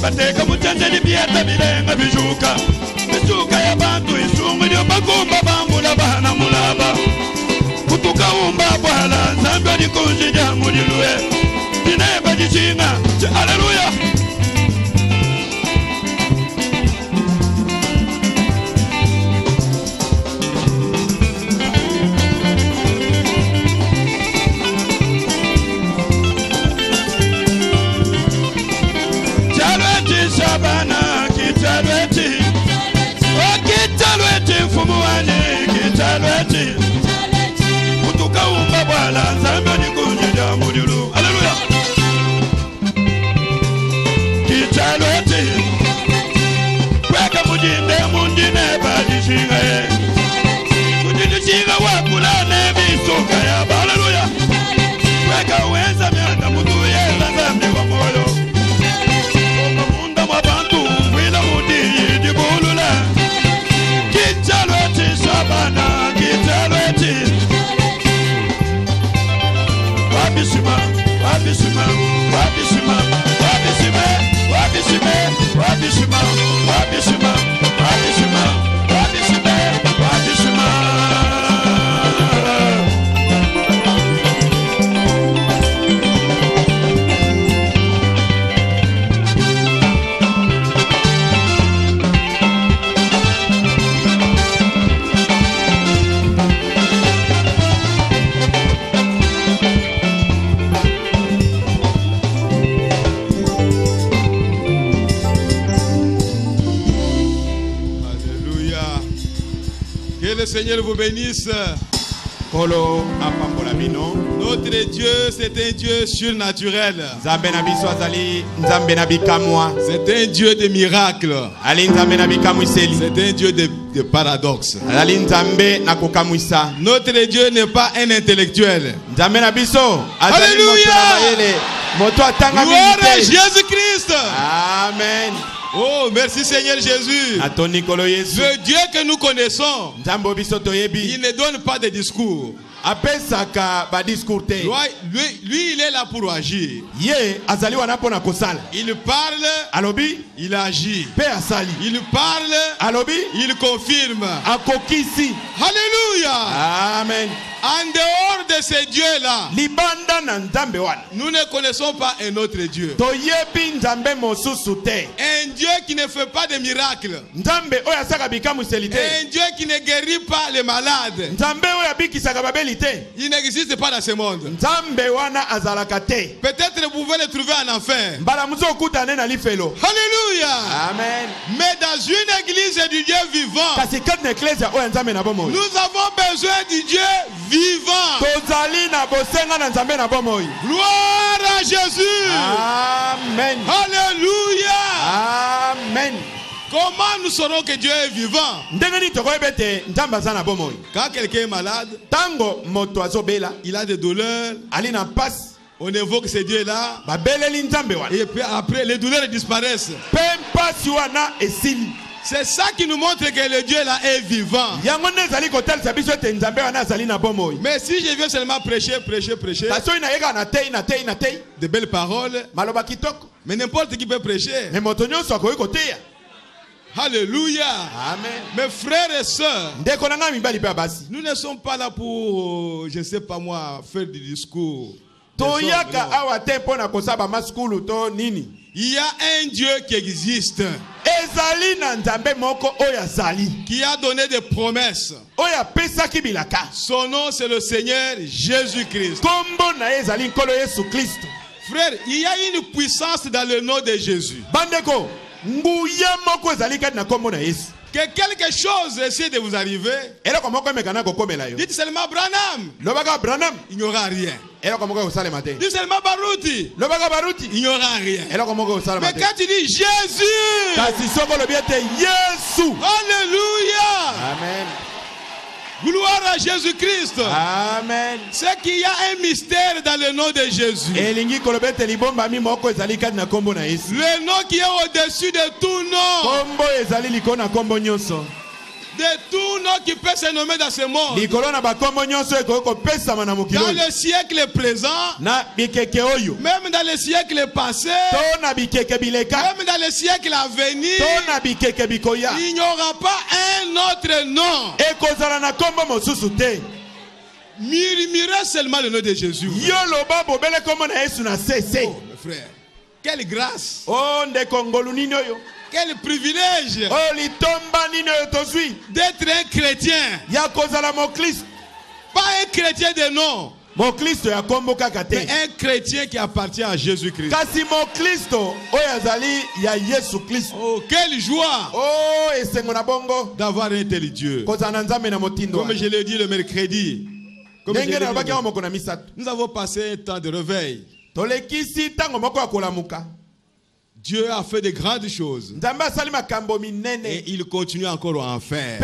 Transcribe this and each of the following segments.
bateka mutende libyeta bilenga bijuka bijuka ya bantu isungu lyo bagumba bambula bana mulaba kutuka umba bwala nzambe likunji lya mulilwe dineba jichinga haleluya. Sabana kitalweti o kitalweti fumuwane kitalweti kutuka umba bwala nzambe likunja mululu haleluya. Kitalweti kweka mujinde mundine badishinga kujindishinga wakulane bisoka ya haleluya. Kweka wenza myanda mutuye nzambe wa moyo Wabishima, wabishima, wabishima, wabishime, wabishime, wabishima, wabishima, wabishima, wabishime, wabishima. Que le Seigneur vous bénisse. Notre Dieu, c'est un Dieu surnaturel. C'est un Dieu de miracles. C'est un Dieu de paradoxes. Notre Dieu n'est pas un intellectuel. Alléluia. Gloire à Jésus-Christ. Amen. Oh, merci Seigneur Jésus. Le Dieu que nous connaissons, il ne donne pas de discours. Lui, il est là pour agir. Il parle, il agit. Il parle, il confirme. Alléluia. Amen. En dehors de ces dieux-là, nous ne connaissons pas un autre Dieu. Un Dieu qui ne fait pas de miracles. Un Dieu qui ne guérit pas les malades. Il n'existe pas dans ce monde. Peut-être vous pouvez le trouver en enfer. Alléluia. Amen. Mais dans une église du Dieu vivant, nous avons besoin du Dieu vivant. Gloire à Jésus. Amen. Alléluia. Amen. Comment nous saurons que Dieu est vivant? Quand quelqu'un est malade, il a des douleurs, on évoque ce Dieu-là, et puis après les douleurs disparaissent. C'est ça qui nous montre que le Dieu là est vivant. Mais si je viens seulement prêcher, de belles paroles, mais n'importe qui peut prêcher. Alléluia. Amen. Mes frères et sœurs, nous ne sommes pas là pour, je ne sais pas moi, faire du discours. Il y a un Dieu qui existe, qui a donné des promesses. Son nom c'est le Seigneur Jésus-Christ. Frère, il y a une puissance dans le nom de Jésus. Que quelque chose essaie de vous arriver, dites seulement Branham, il n'y aura rien. Dites seulement Baruti, il n'y aura rien. Mais quand tu dis Jésus, alléluia, amen. Gloire à Jésus-Christ. Amen. C'est qu'il y a un mystère dans le nom de Jésus. Le nom qui est au-dessus de tout nom. De tout nom qui peut se nommer dans ce monde. Dans le siècle présent, même dans le siècle passé, même dans le siècle à venir, il n'y aura pas un autre nom. Murmurez seulement le nom de Jésus. Oh, mes frères, quelle grâce. Quel privilège d'être un chrétien. Pas un chrétien de nom, mais un chrétien qui appartient à Jésus-Christ. Oh, quelle joie d'avoir un tel Dieu. Comme je l'ai dit le mercredi, nous avons passé un temps de réveil. Dieu a fait de grandes choses. Et il continue encore à en faire.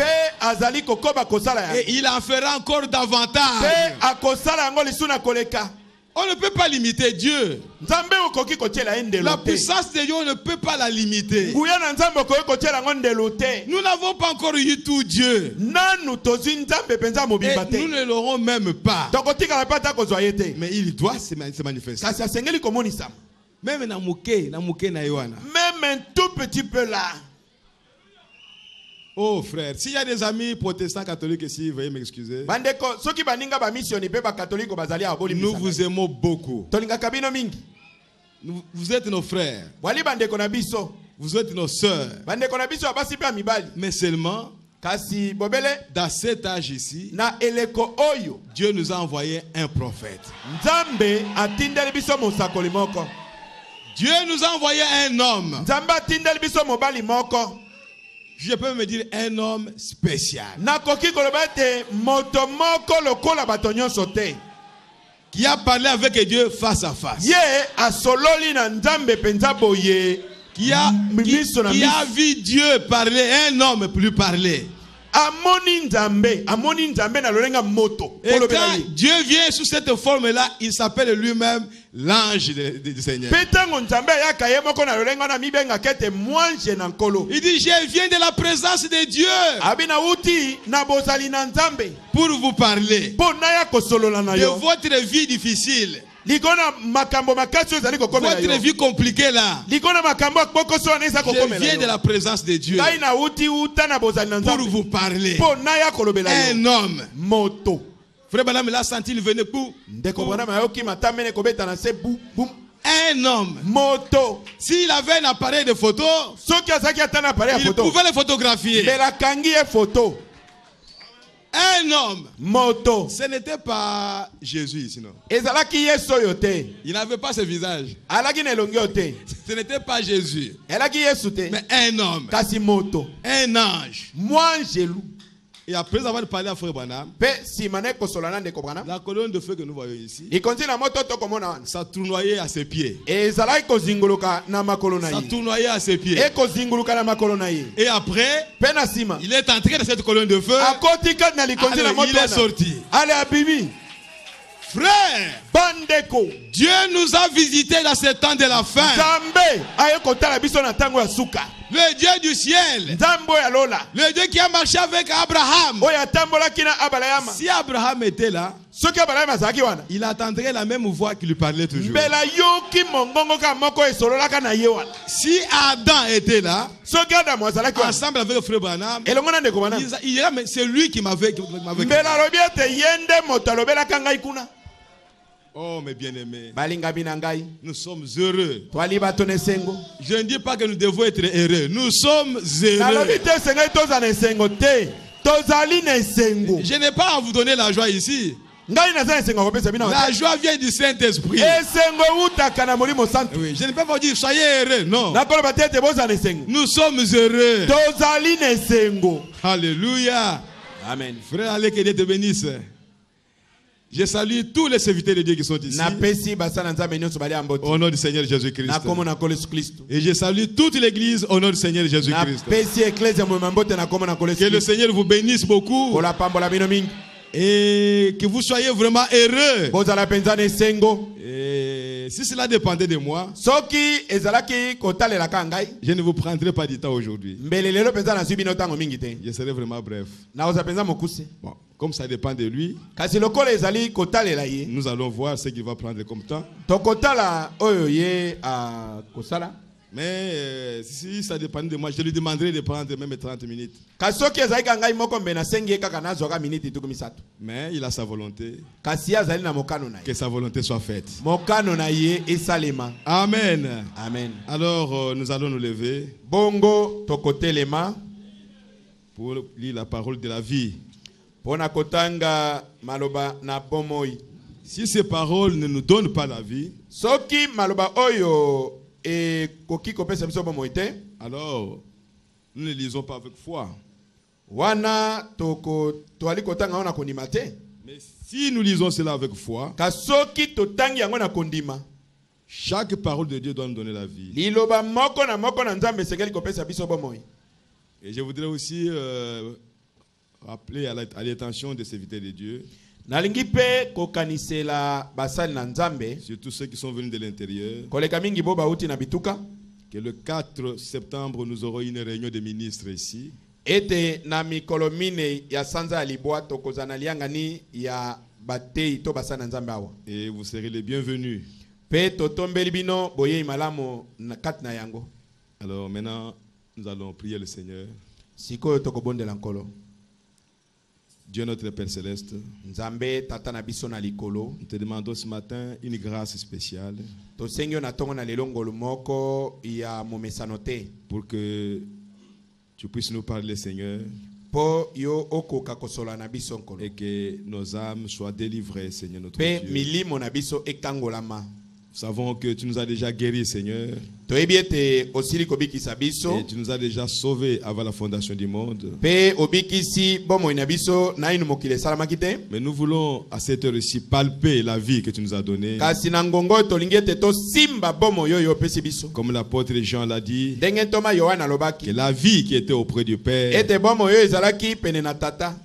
Et il en fera encore davantage. On ne peut pas limiter Dieu. La puissance de Dieu, on ne peut pas la limiter. Nous n'avons pas encore eu tout Dieu. Et nous ne l'aurons même pas. Mais il doit se manifester. Même na muke na Yohana. Même un tout petit peu là. Oh frère, s'il y a des amis protestants catholiques ici, veuillez m'excuser. Nous vous aimons beaucoup. Vous êtes nos frères. Vous êtes nos sœurs. Mais seulement, dans cet âge ici, Dieu nous a envoyé un prophète. Dieu nous a envoyé un homme. Je peux me dire un homme spécial. Qui a parlé avec Dieu face à face. Qui a vu Dieu parler, un homme plus parler. Et quand Dieu vient sous cette forme-là, il s'appelle lui-même l'ange du Seigneur. Il dit, je viens de la présence de Dieu pour vous parler de votre vie difficile. Votre vie compliquée là. Je viens de la présence de Dieu pour vous parler. Un homme. Frère Branham, il a senti, il venait pour. Un homme. S'il avait un appareil de photo, il pouvait le photographier. Un homme. Ce n'était pas Jésus sinon. Il n'avait pas ce visage. Ce n'était pas Jésus. Mais un homme. Un ange. Et après avoir parlé à Frère Branham, la colonne de feu que nous voyons ici, ça tournoyait à ses pieds. Ça tournoyait à ses pieds. Et après, il est entré dans cette colonne de feu. Alors, il est sorti. Frère, Dieu nous a visités dans ce temps de la fin. Le Dieu du ciel. Le Dieu qui a marché avec Abraham. Si Abraham était là, il attendrait la même voix qui lui parlait toujours. Si Adam était là, ensemble avec le frère Branham, il dirait, mais c'est lui qui m'avait. Oh mes bien-aimés, nous sommes heureux. Je ne dis pas que nous devons être heureux. Nous sommes heureux. Je n'ai pas à vous donner la joie ici. La joie vient du Saint-Esprit. Oui, je ne peux pas vous dire soyez heureux. Non. Nous sommes heureux. Alléluia. Amen. Frère, allez que Dieu te bénisse. Je salue tous les serviteurs de Dieu qui sont ici. Au nom du Seigneur Jésus-Christ. Et je salue toute l'église au nom du Seigneur Jésus-Christ. Que le Seigneur vous bénisse beaucoup. Et que vous soyez vraiment heureux. Et Mais si cela dépendait de moi, je ne vous prendrai pas du temps aujourd'hui. Je serai vraiment bref. Bon, comme ça dépend de lui, nous allons voir ce qu'il va prendre comme temps. Mais si ça dépend de moi, je lui demanderai de prendre même 30 minutes. Mais il a sa volonté. Que sa volonté soit faite. Amen. Amen. Alors nous allons nous lever bongo tokote les mains pour lire la parole de la vie. Si ces paroles ne nous donnent pas la vie, alors nous ne lisons pas avec foi. Mais si nous lisons cela avec foi, chaque parole de Dieu doit nous donner la vie. Et je voudrais aussi rappeler à l'attention des serviteurs de Dieu, surtout ceux qui sont venus de l'intérieur, que le 4 septembre, nous aurons une réunion des ministres ici. Et vous serez les bienvenus. Alors maintenant, nous allons prier le Seigneur. Dieu notre Père Céleste, nous te demandons ce matin une grâce spéciale pour que tu puisses nous parler, Seigneur, et que nos âmes soient délivrées, Seigneur notre Dieu. Nous savons que tu nous as déjà guéris, Seigneur. Et tu nous as déjà sauvés avant la fondation du monde. Mais nous voulons à cette heure-ci palper la vie que tu nous as donnée. Comme l'apôtre Jean l'a dit, que la vie qui était auprès du Père,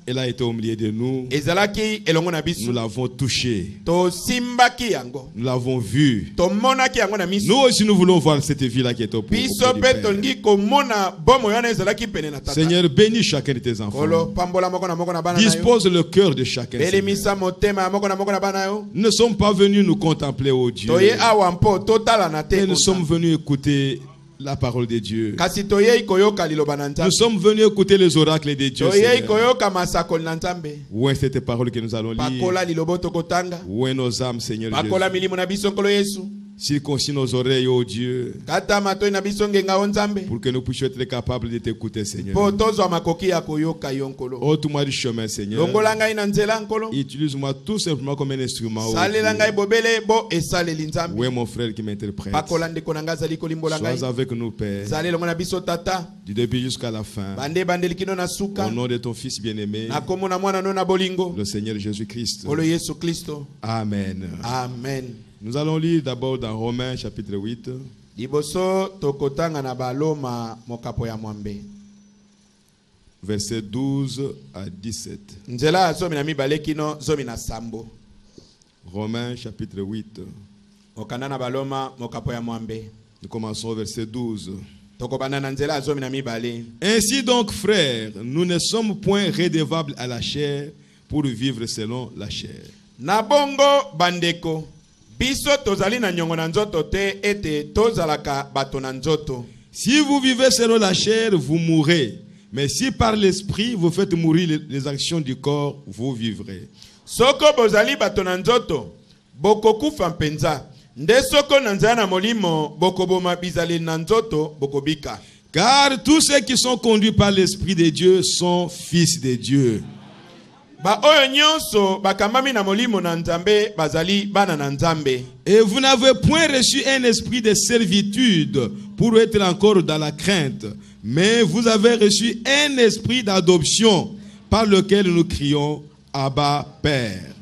elle a été au milieu de nous. Nous l'avons touchée. Nous l'avons vue. Nous aussi nous voulons voir cette vie-là qui est au Père. Seigneur, bénis chacun de tes enfants. Dispose le cœur de chacun. Nous ne sommes pas venus nous contempler, oh Dieu, mais nous sommes venus écouter la parole de Dieu. Nous sommes venus écouter les oracles de Dieu. Où est cette parole que nous allons lire? Où est nos âmes, Seigneur Jésus? Circoncis nos oreilles, oh Dieu, pour que nous puissions être capables de t'écouter, Seigneur. Ôte-moi du chemin, Seigneur. Utilise-moi tout simplement comme un instrument. Où est mon frère qui m'interprète? Sois avec nous, Père, du début jusqu'à la fin. Au nom de ton Fils bien-aimé, le Seigneur Jésus-Christ. Amen. Amen. Nous allons lire d'abord dans Romains chapitre 8. Versets 12 à 17. Romains chapitre 8. Nous commençons au verset 12. Ainsi donc, frères, nous ne sommes point redevables à la chair pour vivre selon la chair. Nabongo bandeko. Biso tozali na nyongo na nzoto te ete tozalaka bato na nzoto. Si vous vivez selon la chair, vous mourrez. Mais si par l'esprit vous faites mourir les actions du corps, vous vivrez. Soko bozali bato na nzoto, bokokufa mpenza. Nde soko na nzaya na molimo, bokoboma bizali na nzoto, bokobika. Car tous ceux qui sont conduits par l'esprit de Dieu sont fils de Dieu. Et vous n'avez point reçu un esprit de servitude pour être encore dans la crainte, mais vous avez reçu un esprit d'adoption par lequel nous crions Abba Père.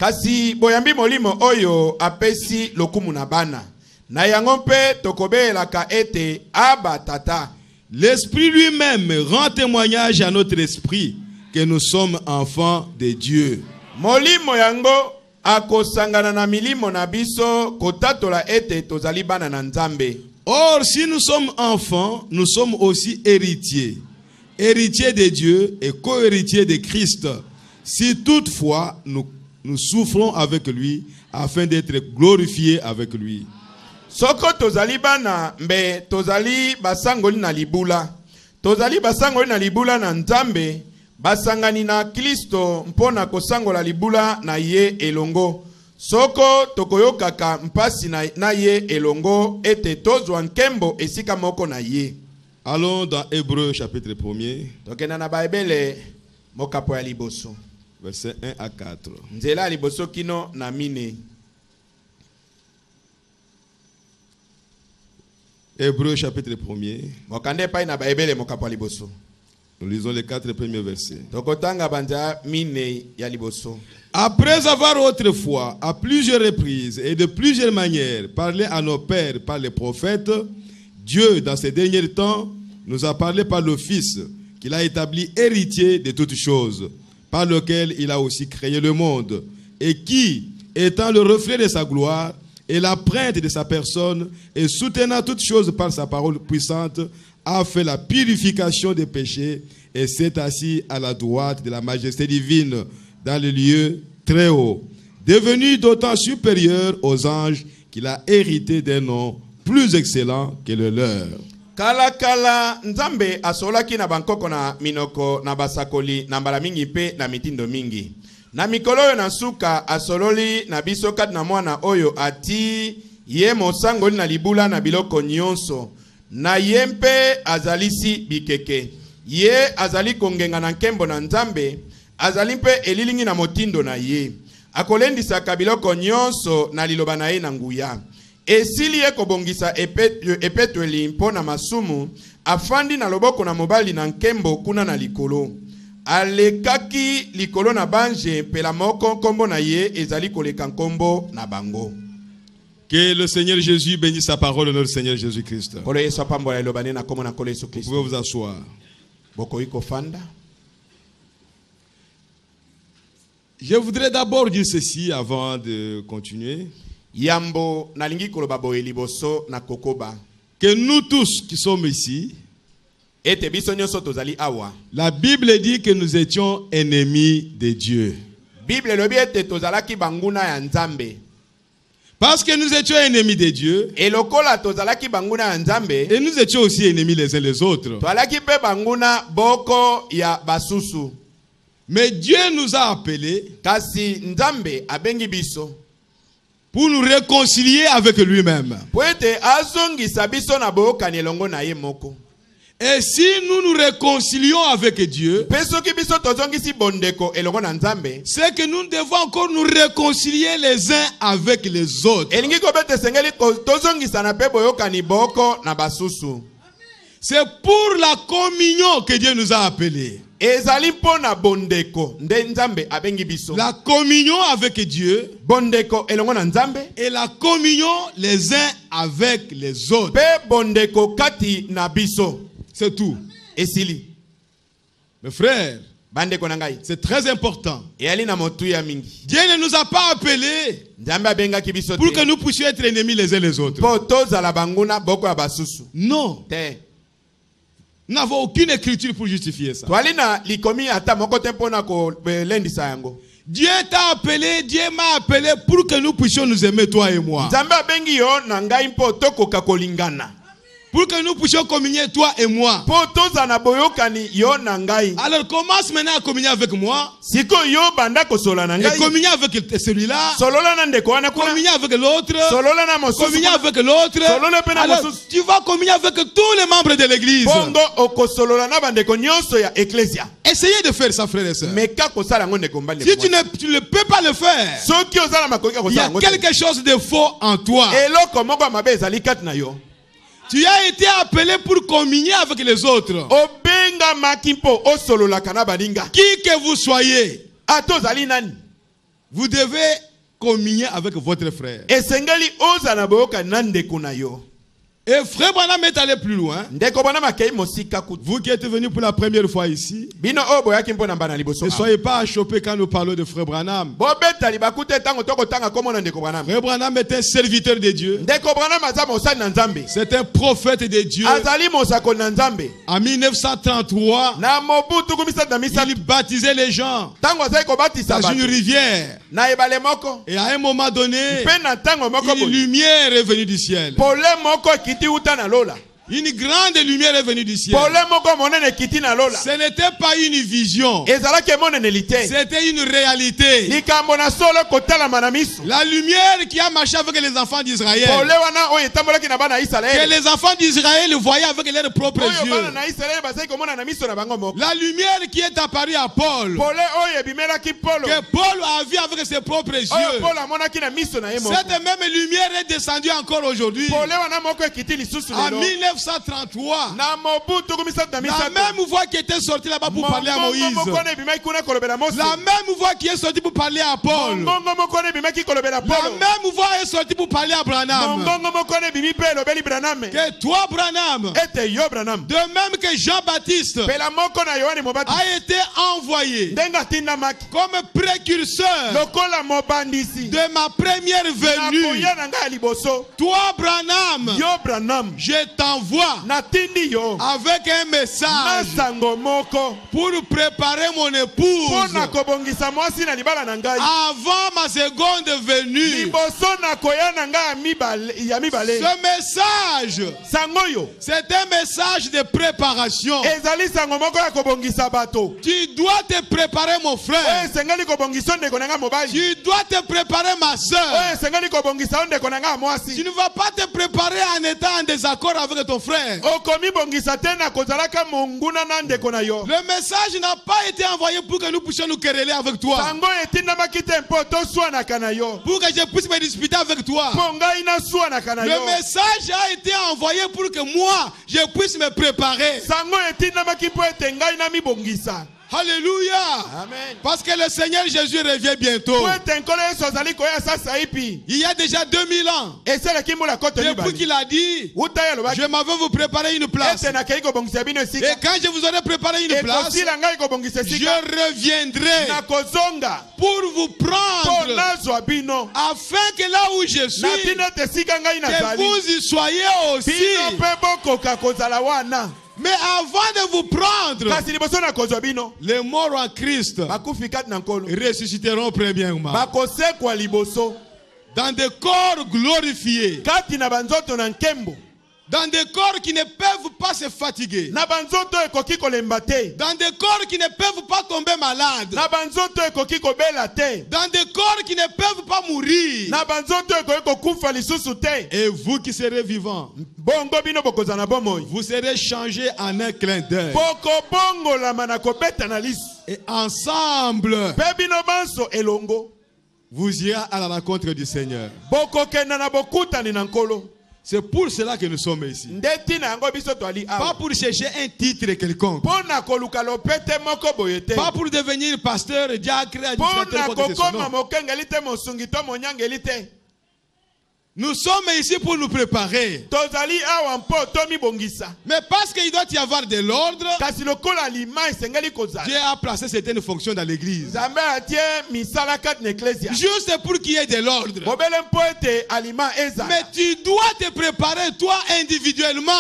Kasi boyambi molimo oyo apesi lokumu na bana. Na yango mpe tokobelaka ete Abba Tata. L'esprit lui-même rend témoignage à notre esprit que nous sommes enfants de Dieu. Molimo yango akosangana na milimo na biso kotatola ete tozali bana na Nzambe. Or, si nous sommes enfants, nous sommes aussi héritiers. Héritiers de Dieu et co-héritiers de Christ. Si toutefois nous souffrons avec lui, afin d'être glorifiés avec lui. Soko tozali bana mbe tozali basangoli na libula. Tozali basangoli na libula na Nzambe, basangani na Kristo mpona kosangola libula na ye elongo. Soko tokoyokaka mpasi na ye elongo ete tozwa nkembo esika moko na ye. Allons dans Hébreux chapitre 1er. Tokena na Baibele mokapo ya liboso. Verset 1 à 4. Nzela liboso kino na mine. Hébreux chapitre 1er. Mokande pai na Baibele mokapo ya liboso. Nous lisons les 4 premiers versets. Tokotanga banja mine ya liboso. Après avoir autrefois, à plusieurs reprises et de plusieurs manières, parlé à nos pères par les prophètes, Dieu, dans ces derniers temps, nous a parlé par le Fils, qu'il a établi héritier de toutes choses, par lequel il a aussi créé le monde, et qui, étant le reflet de sa gloire et la pointe de sa personne, et soutenant toutes choses par sa parole puissante, a fait la purification des péchés et s'est assis à la droite de la majesté divine dans le lieu très haut, devenu d'autant supérieur aux anges qu'il a hérité d'un nom plus excellent que le leur. Kala Nzambe asolaki na bankoko na minoko na basakoli na mbala mingi pe na mitindo mingi. Na mikolo yo na suka asololi na biso kati na mwana oyo ati ye mosangoli na libula na biloko nyonso. Na ye mpe azalisi bikeke. Ye azali kongenga na nkembo na Nzambe, azali mpe elilingi na motindo na ye. Akolendisaka biloko nyonso na liloba na ye na nguya. Esili ye kobongisa epetweli mpona masumu, afandi na loboko na mobali na nkembo kuna na likolo. Alekaki likolo na banje pela moko kombo na ye ezali koleka nkombo na bango. Que le Seigneur Jésus bénisse sa parole au nom du Seigneur Jésus-Christ. Vous pouvez vous asseoir. Je voudrais d'abord dire ceci avant de continuer. Que nous tous qui sommes ici, la Bible dit que nous étions ennemis de Dieu. Parce que nous étions ennemis de Dieu, et nous étions aussi ennemis les uns les autres. Mais Dieu nous a appelés pour nous réconcilier avec lui-même. Et si nous nous réconcilions avec Dieu, c'est que nous devons encore nous réconcilier les uns avec les autres. C'est pour la communion que Dieu nous a appelés. La communion avec Dieu et la communion les uns avec les autres. C'est tout. Mes frères, c'est très important. Dieu ne nous a pas appelés pour que nous puissions être ennemis les uns les autres. Non. Nous n'avons aucune écriture pour justifier ça. Dieu t'a appelé, Dieu m'a appelé pour que nous puissions nous aimer, toi et moi. Pour que nous puissions communier, toi et moi. Alors commence maintenant à communier avec moi. Et communier avec celui-là. Communier avec l'autre. Communier avec l'autre. Alors tu vas communier avec tous les membres de l'église. Essayez de faire ça, frères et sœurs. Si tu ne peux pas le faire, il y a quelque chose de faux en toi. Tu as été appelé pour communier avec les autres. Qui que vous soyez, vous devez communier avec votre frère. Et frère Branham est allé plus loin. Vous qui êtes venus pour la première fois ici, ne soyez pas choqués quand nous parlons de frère Branham. Frère Branham est un serviteur de Dieu. C'est un prophète de Dieu. En 1933, il baptisait les gens dans une rivière. Et à un moment donné, une lumière est venue du ciel. Une grande lumière est venue du ciel. Ce n'était pas une vision. C'était une réalité. La lumière qui a marché avec les enfants d'Israël. Que les enfants d'Israël voyaient avec leurs propres yeux. La lumière qui est apparue à Paul. Que Paul a vu avec ses propres yeux. Cette même lumière est descendue encore aujourd'hui. En 1933, la même voix qui était sortie là-bas pour parler à Moïse, la même voix qui est sortie pour parler à Paul, la même voix est sortie pour parler à Branham. Que toi, Branham, de même que Jean-Baptiste a été envoyé comme précurseur de ma première venue, toi, Branham, je t'envoie avec un message pour préparer mon épouse avant ma seconde venue. Ce message, c'est un message de préparation. Tu dois te préparer, mon frère. Tu dois te préparer, ma soeur. Tu ne vas pas te préparer en étant en désaccord avec ton frère. Le message n'a pas été envoyé pour que nous puissions nous quereller avec toi, pour que je puisse me disputer avec toi. Le message a été envoyé pour que moi je puisse me préparer. Alléluia. Amen. Parce que le Seigneur Jésus revient bientôt. Il y a déjà 2000 ans, depuis qu'il a dit, je m'en vais vous préparer une place. Et quand je vous aurai préparé une place, je reviendrai pour vous prendre, afin que là où je suis, que vous y soyez aussi. Mais avant de vous prendre, les morts en Christ ressusciteront premièrement dans des corps glorifiés, dans des corps qui ne peuvent pas se fatiguer, dans des corps qui ne peuvent pas tomber malades, dans des corps qui ne peuvent pas mourir. Et vous qui serez vivants, vous serez changés en un clin d'œil. Et ensemble, vous irez à la rencontre du Seigneur. C'est pour cela que nous sommes ici. Pas pour chercher un titre quelconque. Pas pour devenir pasteur, diacre, administrateur, quoi que ce soit. Nous sommes ici pour nous préparer. Mais parce qu'il doit y avoir de l'ordre, Dieu a placé certaines fonctions dans l'église. Juste pour qu'il y ait de l'ordre. Mais tu dois te préparer toi individuellement.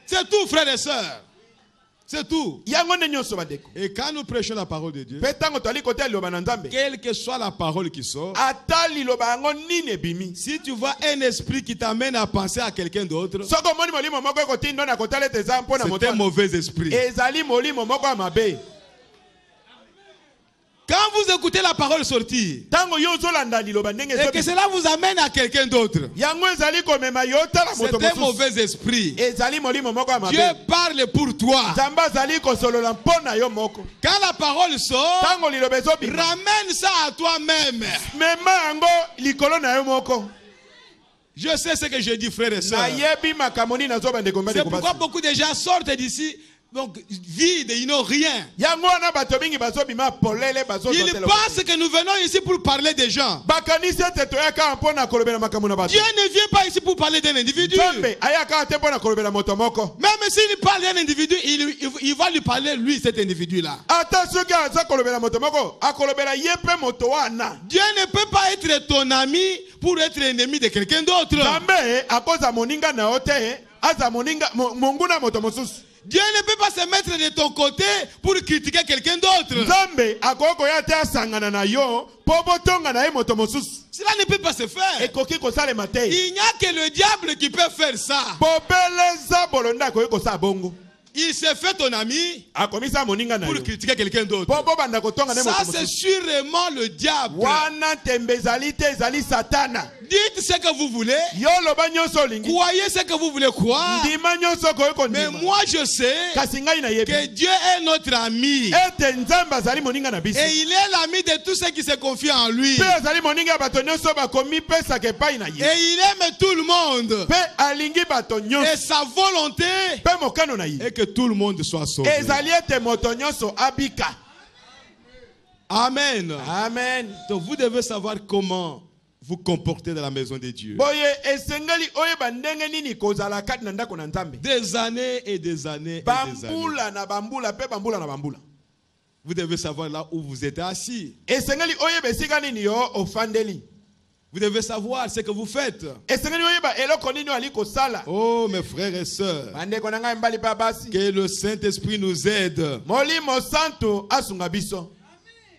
C'est tout, frères et sœurs. C'est tout. Et quand nous prêchons la parole de Dieu, quelle que soit la parole qui sort, si tu vois un esprit qui t'amène à penser à quelqu'un d'autre, c'est un mauvais esprit. Quand vous écoutez la parole sortir et que cela vous amène à quelqu'un d'autre, c'est un mauvais esprit. Dieu parle pour toi. Quand la parole sort, ramène ça à toi-même. Je sais ce que je dis, frères et sœurs. C'est pourquoi beaucoup de gens sortent d'ici Donc, vide, ils n'ont rien. Ils pensent que nous venons ici pour parler des gens. Dieu ne vient pas ici pour parler d'un individu. Même s'il parle d'un individu, il va lui parler, lui, cet individu-là. Dieu ne peut pas être ton ami pour être ennemi de quelqu'un d'autre. Dieu ne peut pas se mettre de ton côté pour critiquer quelqu'un d'autre. Cela ne peut pas se faire. Il n'y a que le diable qui peut faire ça. Il s'est fait ton ami pour critiquer quelqu'un d'autre. Ça, c'est sûrement le diable. Dites ce que vous voulez. Croyez ce que vous voulez croire. Mais moi, je sais que Dieu est notre ami. Et il est l'ami de tous ceux qui se confient en lui. Et il aime tout le monde. Et sa volonté est que tout le monde soit sauvé. Amen. Amen. Donc vous devez savoir comment vous comporter dans la maison de Dieu. Des années et des années et des années. Vous devez savoir là où vous êtes assis. Vous devez savoir ce que vous faites. Oh mes frères et sœurs, que le Saint-Esprit nous aide.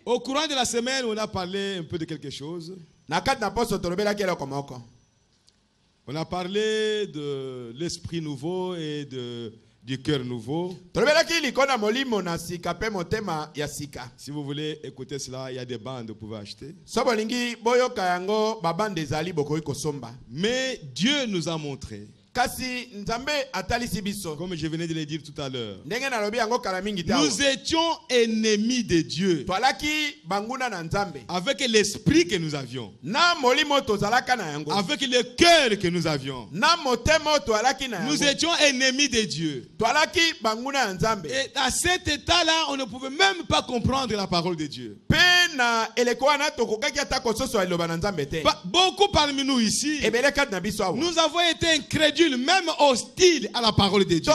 Au courant de la semaine, on a parlé un peu de quelque chose. On a parlé de l'esprit nouveau et du cœur nouveau. Si vous voulez écouter cela, il y a des bandes que vous pouvez acheter. Mais Dieu nous a montré, comme je venais de le dire tout à l'heure, nous étions ennemis de Dieu avec l'esprit que nous avions, avec le cœur que nous avions. Nous étions ennemis de Dieu. Et à cet état-là, on ne pouvait même pas comprendre la parole de Dieu. Beaucoup parmi nous ici, nous avons été incrédules, même hostile à la parole de Dieu.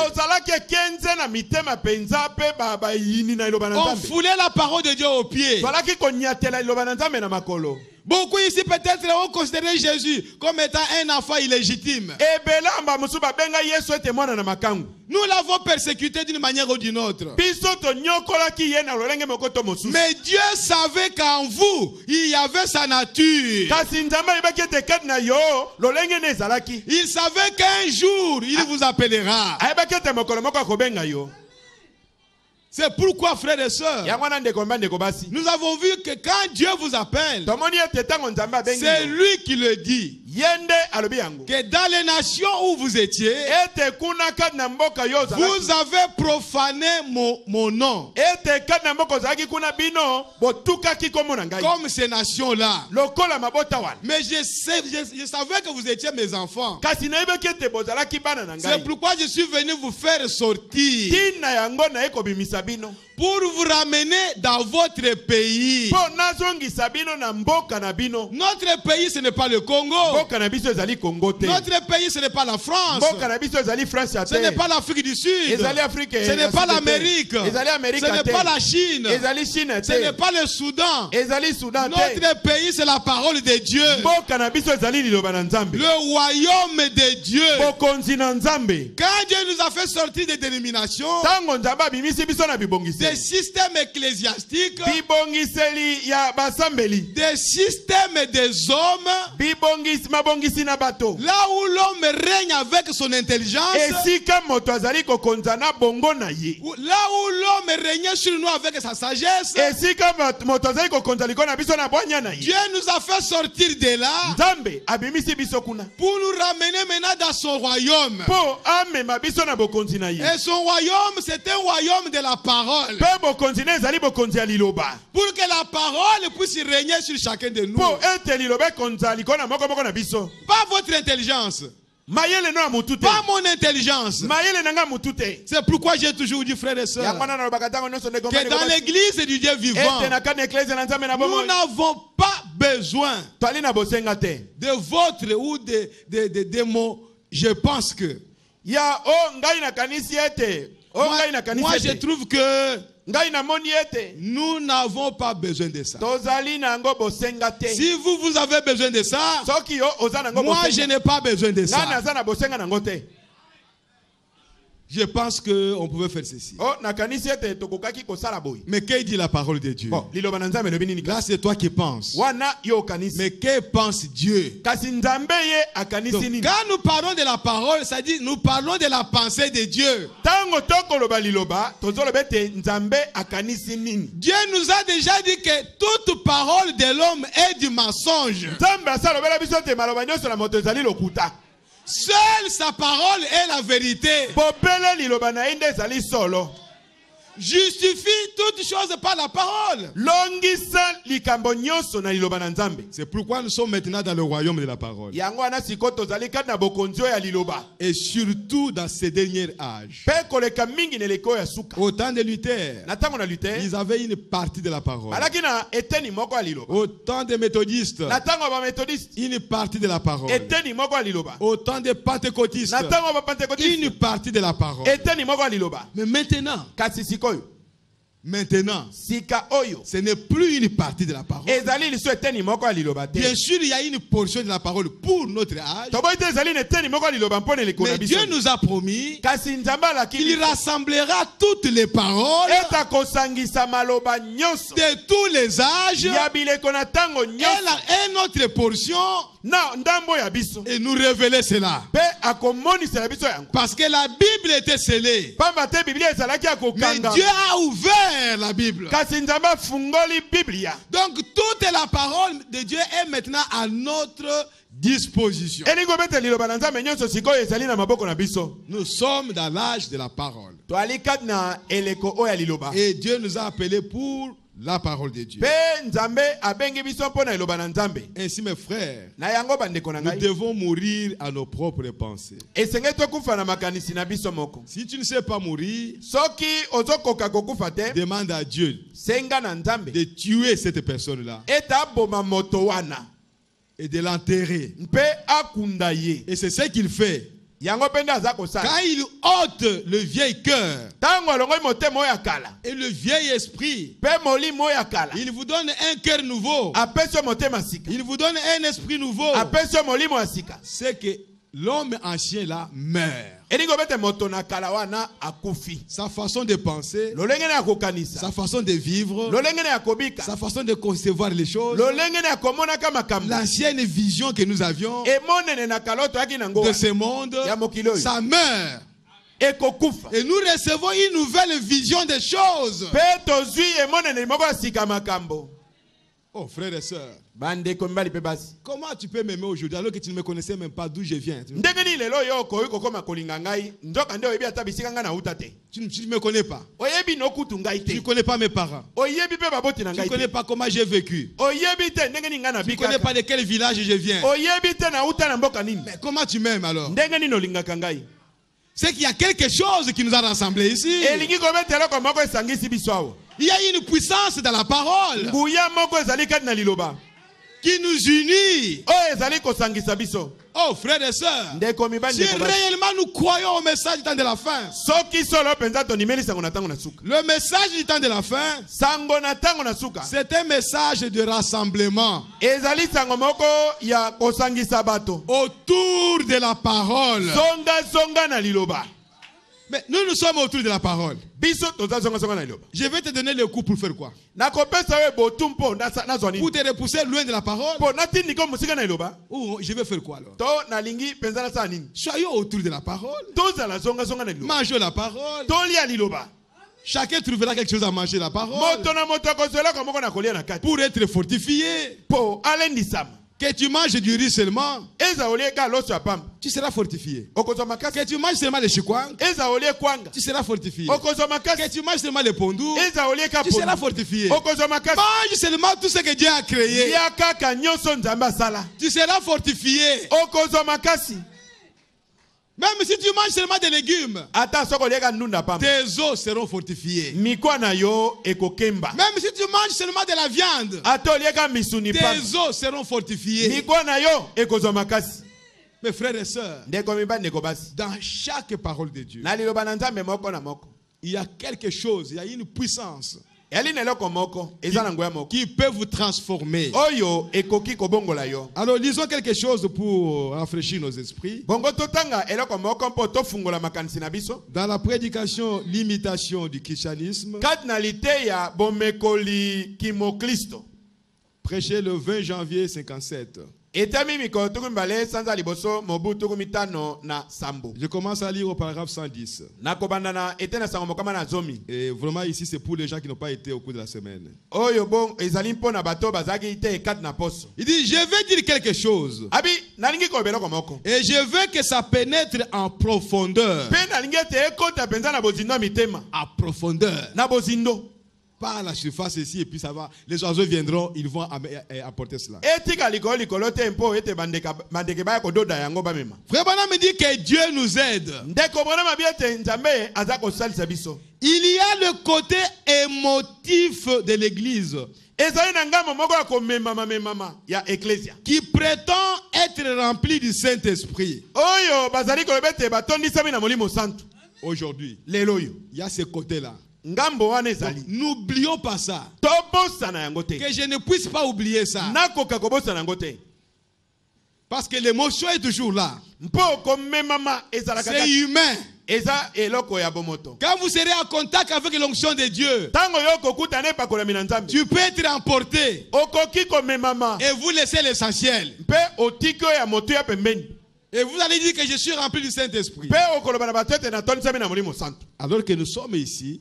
On foulait la parole de Dieu aux pieds. Beaucoup ici peut-être ont considéré Jésus comme étant un enfant illégitime. Nous l'avons persécuté d'une manière ou d'une autre. Mais Dieu savait qu'en vous, il y avait sa nature. Il savait qu'un jour, il vous appellera. C'est pourquoi, frères et sœurs, nous avons vu que quand Dieu vous appelle, c'est lui qui le dit. Que dans les nations où vous étiez, vous avez profané mon nom. Comme ces nations-là. Mais je savais que vous étiez mes enfants. C'est pourquoi je suis venu vous faire sortir. Pour vous ramener dans votre pays. Notre pays, ce n'est pas le Congo. Notre pays, ce n'est pas la France. Ce n'est pas l'Afrique du Sud. Ce n'est pas l'Amérique. Ce n'est pas la Chine. Ce n'est pas le Soudan. Notre pays, c'est la parole de Dieu. Le royaume de Dieu. Quand Dieu nous a fait sortir des dénominations, des systèmes ecclésiastiques, des systèmes des hommes, là où l'homme règne avec son intelligence, là où l'homme régnait sur nous avec sa sagesse, Dieu nous a fait sortir de là pour nous ramener maintenant dans son royaume. Et son royaume, c'est un royaume de la parole. Pour que la parole puisse régner sur chacun de nous. Pas votre intelligence. Pas mon intelligence. C'est pourquoi j'ai toujours dit, frères et sœurs, que dans l'église du Dieu vivant, nous n'avons pas besoin de votre ou de mon. Je pense que. Moi, je trouve que nous n'avons pas besoin de ça. Si vous avez besoin de ça, moi, je n'ai pas besoin de ça. Je pense qu'on pouvait faire ceci. Mais qu'est-ce dit la parole de Dieu? Là, c'est toi qui penses. Mais que pense Dieu? Donc, quand nous parlons de la parole, ça dit nous parlons de la pensée de Dieu. Dieu nous a déjà dit que toute parole de l'homme est du mensonge. Seule sa parole est la vérité. Justifie toutes choses par la parole. C'est pourquoi nous sommes maintenant dans le royaume de la parole. Et surtout dans ces derniers âges. Au temps de Luther, ils avaient une partie de la parole. Au temps des méthodistes, une partie de la parole. Au temps des pentecôtistes, une partie de la parole. Mais maintenant, ce n'est plus une partie de la parole. Bien sûr, il y a une portion de la parole pour notre âge. Mais Dieu nous a promis qu'il rassemblera toutes les paroles de tous les âges et notre portion et nous révéler cela. Parce que la Bible était scellée. Mais Dieu a ouvert la Bible. Donc toute la parole de Dieu est maintenant à notre disposition. Nous sommes dans l'âge de la parole. Et Dieu nous a appelés pour la parole de Dieu. Ainsi, mes frères, nous devons mourir à nos propres pensées. Si tu ne sais pas mourir, demande à Dieu de tuer cette personne-là et de l'enterrer. Et c'est ce qu'il fait. Quand il ôte le vieil cœur et le vieil esprit, il vous donne un cœur nouveau. Il vous donne un esprit nouveau. C'est que l'homme ancien là meurt. Sa façon de penser, sa façon de vivre, sa façon de concevoir les choses, l'ancienne vision que nous avions de ce monde, ça meurt. Et nous recevons une nouvelle vision des choses. Oh frères et sœurs, comment tu peux m'aimer aujourd'hui alors que tu ne me connaissais même pas d'où je viens? Tu ne me connais pas. Tu ne connais pas mes parents. Tu ne connais pas comment j'ai vécu. Tu ne connais pas de quel village je viens. Mais comment tu m'aimes alors? C'est qu'il y a quelque chose qui nous a rassemblés ici. Il y a une puissance dans la parole qui nous unit. Oh frères et sœurs, si réellement nous croyons au message du temps de la fin, le message du temps de la fin, c'est un message de rassemblement autour de la parole. Mais nous sommes autour de la parole. Je vais te donner le coup pour faire quoi? Pour te repousser loin de la parole. Ou je vais faire quoi alors? Soyons autour de la parole. Mangeons la parole. Chacun trouvera quelque chose à manger la parole. Pour être fortifié. Que tu manges du riz seulement, tu seras fortifié. Que tu manges seulement le chikwang, tu seras fortifié. Que tu manges seulement le pondou, tu seras fortifié. Mange seulement tout ce que Dieu a créé, tu seras fortifié. Même si tu manges seulement des légumes, tes os seront fortifiés. Même si tu manges seulement de la viande, tes os seront fortifiés. Mes frères et sœurs, dans chaque parole de Dieu, il y a quelque chose, il y a une puissance qui peut vous transformer. Alors lisons quelque chose pour rafraîchir nos esprits. Dans la prédication l'imitation du christianisme, prêché le 20 janvier 1957. Je commence à lire au paragraphe 110. Et vraiment ici c'est pour les gens qui n'ont pas été au cours de la semaine. Il dit je vais dire quelque chose. Et je veux que ça pénètre en profondeur. En profondeur. Pas à la surface ici et puis ça va. Les oiseaux viendront, ils vont apporter cela. Frère Branham me dit que Dieu nous aide. Il y a le côté émotif de l'église qui prétend être rempli du Saint-Esprit. Aujourd'hui, il y a ce côté-là. N'oublions pas ça. Que je ne puisse pas oublier ça. Parce que l'émotion est toujours là. C'est humain. Quand vous serez en contact avec l'onction de Dieu, tu peux être emporté et vous laissez l'essentiel. Et vous allez dire que je suis rempli du Saint-Esprit. Alors que nous sommes ici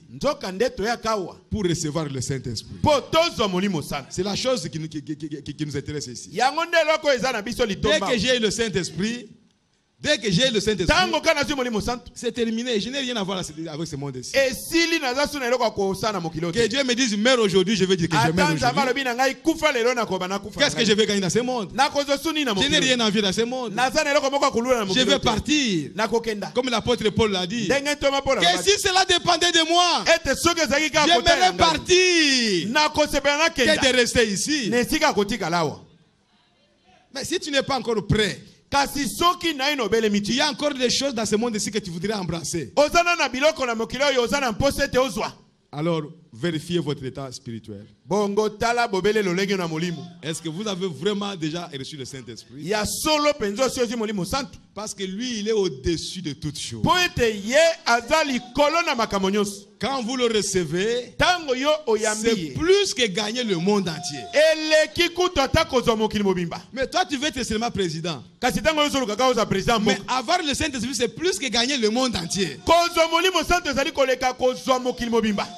pour recevoir le Saint-Esprit. C'est la chose qui nous intéresse ici. Dès que j'ai le Saint-Esprit, c'est terminé. Je n'ai rien à voir avec ce monde ici. Que Dieu me dise meurs aujourd'hui, je veux dire que je meurs aujourd'hui. Qu'est-ce que je vais gagner dans ce monde? Je n'ai rien envie dans ce monde. Je vais partir. Comme l'apôtre Paul l'a dit. Que si cela dépendait de moi, j'aimerais partir que de rester ici. Mais si tu n'es pas encore prêt, il y a encore des choses dans ce monde ici que tu voudrais embrasser. Alors, vérifiez votre état spirituel. Est-ce que vous avez vraiment déjà reçu le Saint-Esprit? Parce que lui, il est au-dessus de toutes choses. Quand vous le recevez, c'est plus que gagner le monde entier. Mais toi, tu veux être seulement président. Mais avoir le Saint-Esprit, c'est plus que gagner le monde entier.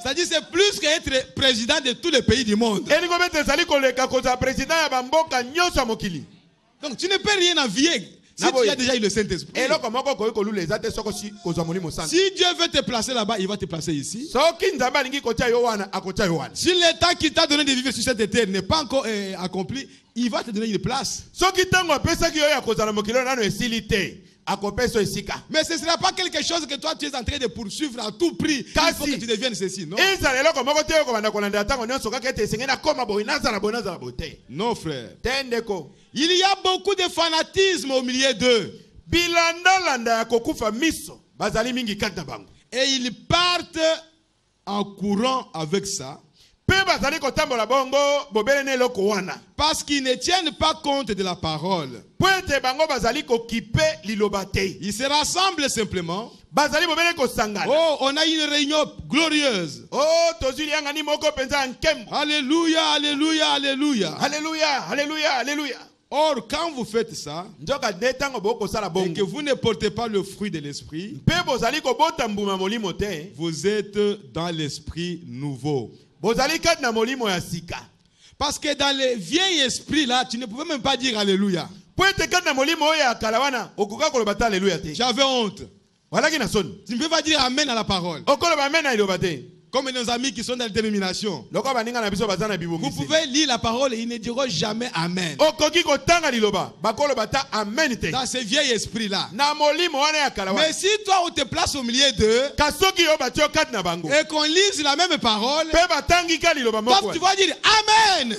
C'est-à-dire c'est plus qu'être président de tous les pays du monde. Donc tu ne peux rien envier. Si tu as déjà eu le Saint-Esprit. Si Dieu veut te placer là-bas, il va te placer ici. Si le temps qu'il t'a donné de vivre sur cette terre n'est pas encore accompli, il va te donner une place. Mais ce ne sera pas quelque chose que toi tu es en train de poursuivre à tout prix. Il faut que tu deviennes ceci, non? Non, frère. Il y a beaucoup de fanatisme au milieu d'eux. Et ils partent en courant avec ça. Parce qu'ils ne tiennent pas compte de la parole. Ils se rassemblent simplement. Oh, on a une réunion glorieuse. Alléluia, alléluia, alléluia. Alléluia, alléluia, alléluia. Or, quand vous faites ça, et que vous ne portez pas le fruit de l'esprit, vous êtes dans l'esprit nouveau. Parce que dans le vieil esprit là, tu ne pouvais même pas dire alléluia. J'avais honte. Tu ne peux pas dire amen à la parole. Comme nos amis qui sont dans la dénomination. Vous Vous pouvez lire la parole et ils ne diront jamais Amen. Dans ce vieil esprit-là. Mais si toi on te place au milieu d'eux et qu'on lise la même parole, toi tu vas dire Amen.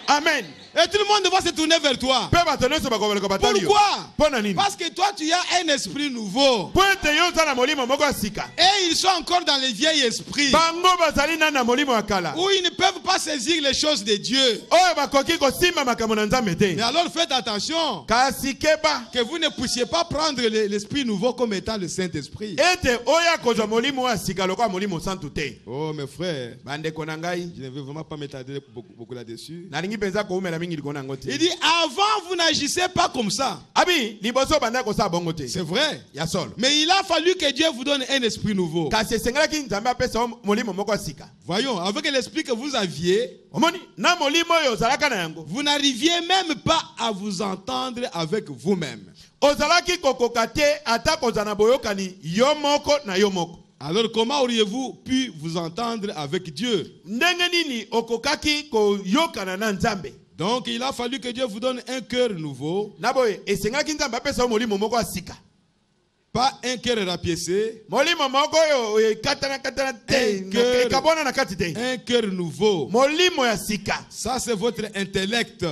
Amen. Et tout le monde va se tourner vers toi. Pourquoi? Parce que toi tu as un esprit nouveau. Et ils sont encore dans les vieils esprits où ils ne peuvent pas saisir les choses de Dieu. Mais alors faites attention que vous ne puissiez pas prendre l'esprit nouveau comme étant le Saint-Esprit. Oh mes frères, je ne veux vraiment pas m'étaler beaucoup là-dessus. Il dit avant vous n'agissez pas comme ça. C'est vrai. Mais il a fallu que Dieu vous donne un esprit nouveau. Voyons, avec l'esprit que vous aviez, vous n'arriviez même pas à vous entendre avec vous-même. Alors comment auriez-vous pu vous entendre avec Dieu? Donc il a fallu que Dieu vous donne un cœur nouveau. Pas un cœur rapiécé. Un cœur nouveau. Ça c'est votre intellect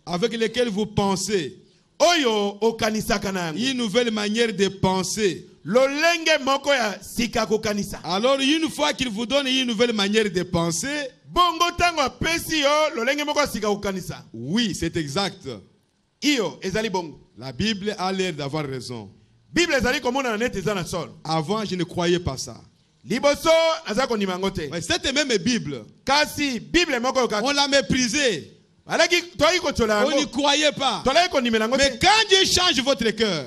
avec lequel vous pensez. Une nouvelle manière de penser. Alors une fois qu'il vous donne une nouvelle manière de penser, oui, c'est exact. La Bible a l'air d'avoir raison. Avant, je ne croyais pas ça. Mais cette même Bible, on l'a méprisée. On n'y croyait pas. Mais quand Dieu change votre cœur,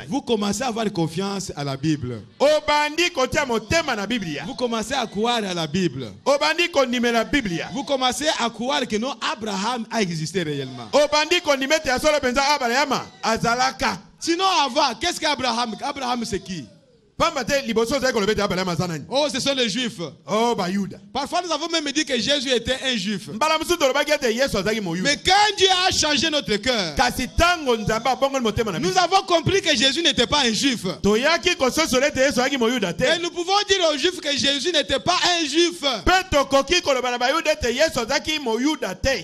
vous commencez à avoir confiance à la Bible. Vous commencez à croire à la Bible. Vous commencez à croire que non, Abraham a existé réellement. Sinon avant, qu'est-ce qu'Abraham? Abraham c'est qui? Oh, ce sont les Juifs. Parfois, nous avons même dit que Jésus était un Juif. Mais quand Dieu a changé notre cœur, nous avons compris que Jésus n'était pas un Juif. Et nous pouvons dire aux Juifs que Jésus n'était pas un Juif.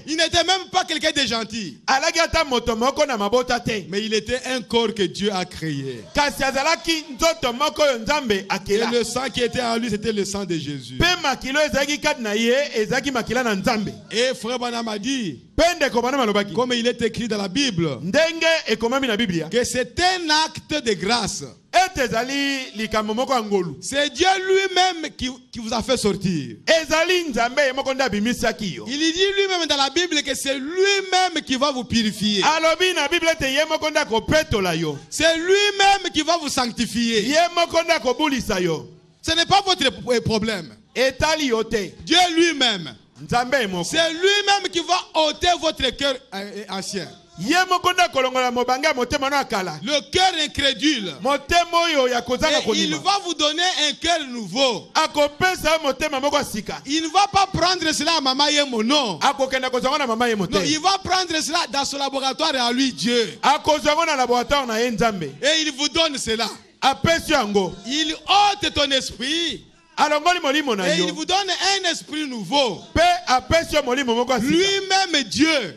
Il n'était même pas quelqu'un de gentil. Mais il était un corps que Dieu a créé. Et le sang qui était en lui, c'était le sang de Jésus. Et Frère Branham a dit, comme il est écrit dans la Bible, que c'est un acte de grâce. C'est Dieu lui-même qui vous a fait sortir. Il dit lui-même dans la Bible que c'est lui-même qui va vous purifier. C'est lui-même qui va vous sanctifier. Ce n'est pas votre problème. Dieu lui-même. C'est lui-même qui va ôter votre cœur ancien. Le cœur incrédule. Et il va vous donner un cœur nouveau. Il ne va pas prendre cela à Mama Yemo, non. Non, il va prendre cela dans son laboratoire et à lui Dieu. Et il vous donne cela. Il ôte ton esprit. Et il vous donne un esprit nouveau. Lui-même Dieu.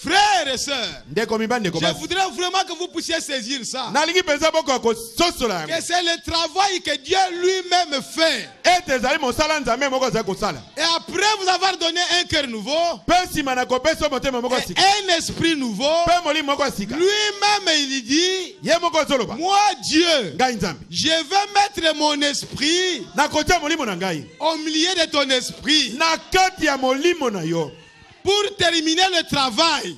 Frères et sœurs, je voudrais vraiment que vous puissiez saisir ça. Que c'est le travail que Dieu lui-même fait. Et après vous avoir donné un cœur nouveau, et un esprit nouveau, lui-même il dit, moi Dieu, je vais mettre mon esprit au milieu de ton esprit pour terminer le travail.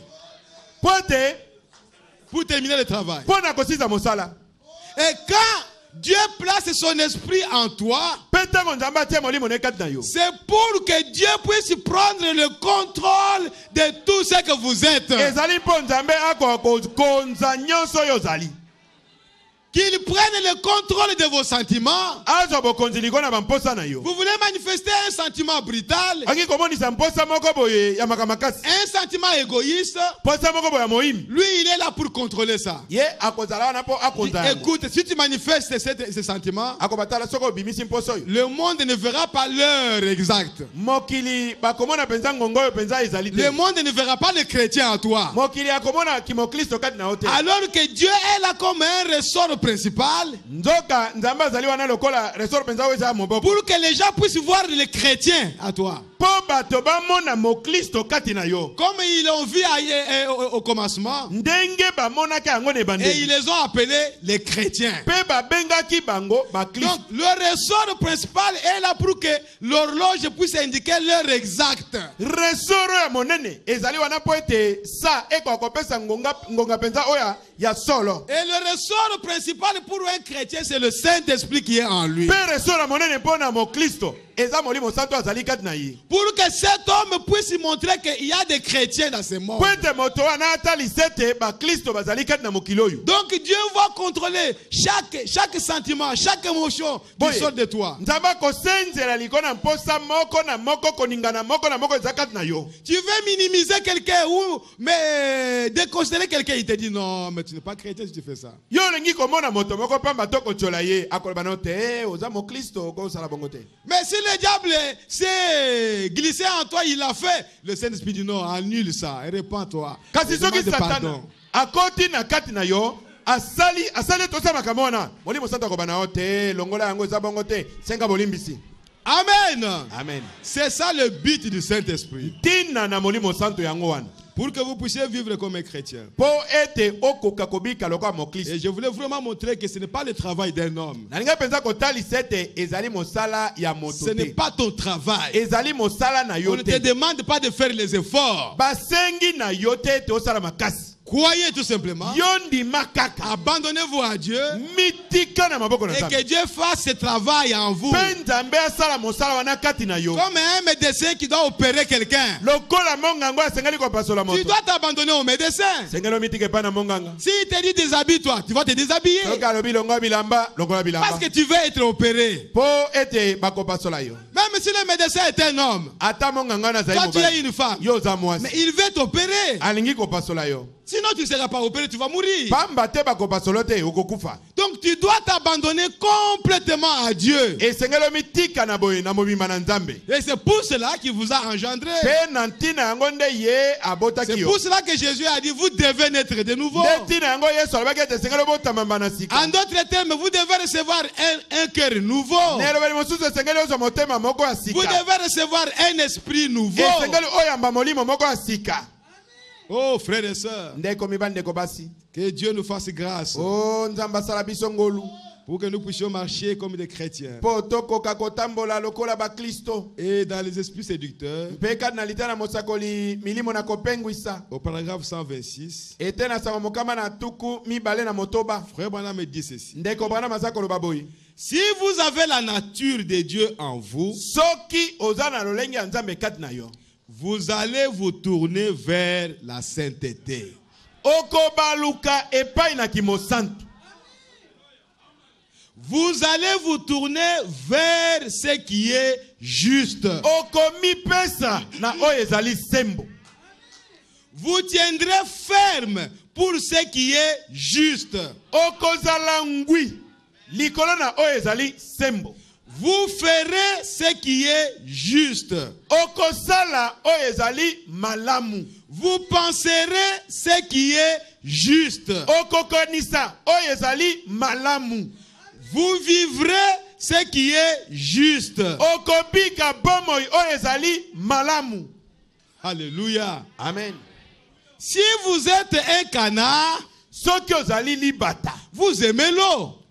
Pour terminer le travail. Et quand Dieu place son esprit en toi, c'est pour que Dieu puisse prendre le contrôle de tout ce que vous êtes. Qu'il prenne le contrôle de vos sentiments. Vous voulez manifester un sentiment brutal, un sentiment égoïste. Lui, il est là pour contrôler ça. Écoute, si tu manifestes ce sentiment, le monde ne verra pas l'heure exacte. Le monde ne verra pas le chrétien en toi. Alors que Dieu est là comme un ressort principal pour que les gens puissent voir le chrétien à toi. Comme ils l'ont vu au commencement, et ils les ont appelés les chrétiens. Donc le ressort principal est là pour que l'horloge puisse indiquer l'heure exacte. Et le ressort principal pour un chrétien, c'est le Saint-Esprit qui est en lui. Pour que cet homme puisse montrer qu'il y a des chrétiens dans ce monde. Donc Dieu va contrôler chaque sentiment, chaque émotion qui sort de toi. Tu veux minimiser quelqu'un ou déconsidérer quelqu'un, il te dit non, mais tu n'es pas chrétien si tu fais ça. Mais si le diable s'est glissé en toi, il l'a fait. Le Saint-Esprit dit non, annule ça et répands-toi. Pardon. Amen. Amen. C'est ça le but du Saint-Esprit. Pour que vous puissiez vivre comme un chrétien. Et je voulais vraiment montrer que ce n'est pas le travail d'un homme. Ce n'est pas ton travail. On ne te demande pas de faire les efforts. Croyez tout simplement. Abandonnez-vous à Dieu. Et que Dieu fasse ce travail en vous. Comme un médecin qui doit opérer quelqu'un. Tu dois t'abandonner au médecin. S'il te dit déshabille-toi, tu vas te déshabiller. Parce que tu veux être opéré. Même si le médecin est un homme, toi tu es une femme, mais il veut t'opérer. Sinon tu ne seras pas opéré, tu vas mourir. Donc tu dois t'abandonner complètement à Dieu. Et c'est pour cela qu'il vous a engendré. C'est pour cela que Jésus a dit vous devez naître de nouveau. En d'autres termes, vous devez recevoir un cœur nouveau. Vous devez recevoir un esprit nouveau. Oh frères et sœurs, que Dieu nous fasse grâce pour que nous puissions marcher comme des chrétiens. Et dans les esprits séducteurs, au paragraphe 126, Frère Branham me dit ceci: si vous avez la nature de Dieu en vous, vous allez vous tourner vers la sainteté. Vous allez vous tourner vers ce qui est juste. Vous tiendrez ferme pour ce qui est juste. Vous ferez ce qui est juste. Vous penserez ce qui est juste. Vous vivrez ce qui est juste. Alléluia. Amen. Si vous êtes un canard, vous aimez l'eau.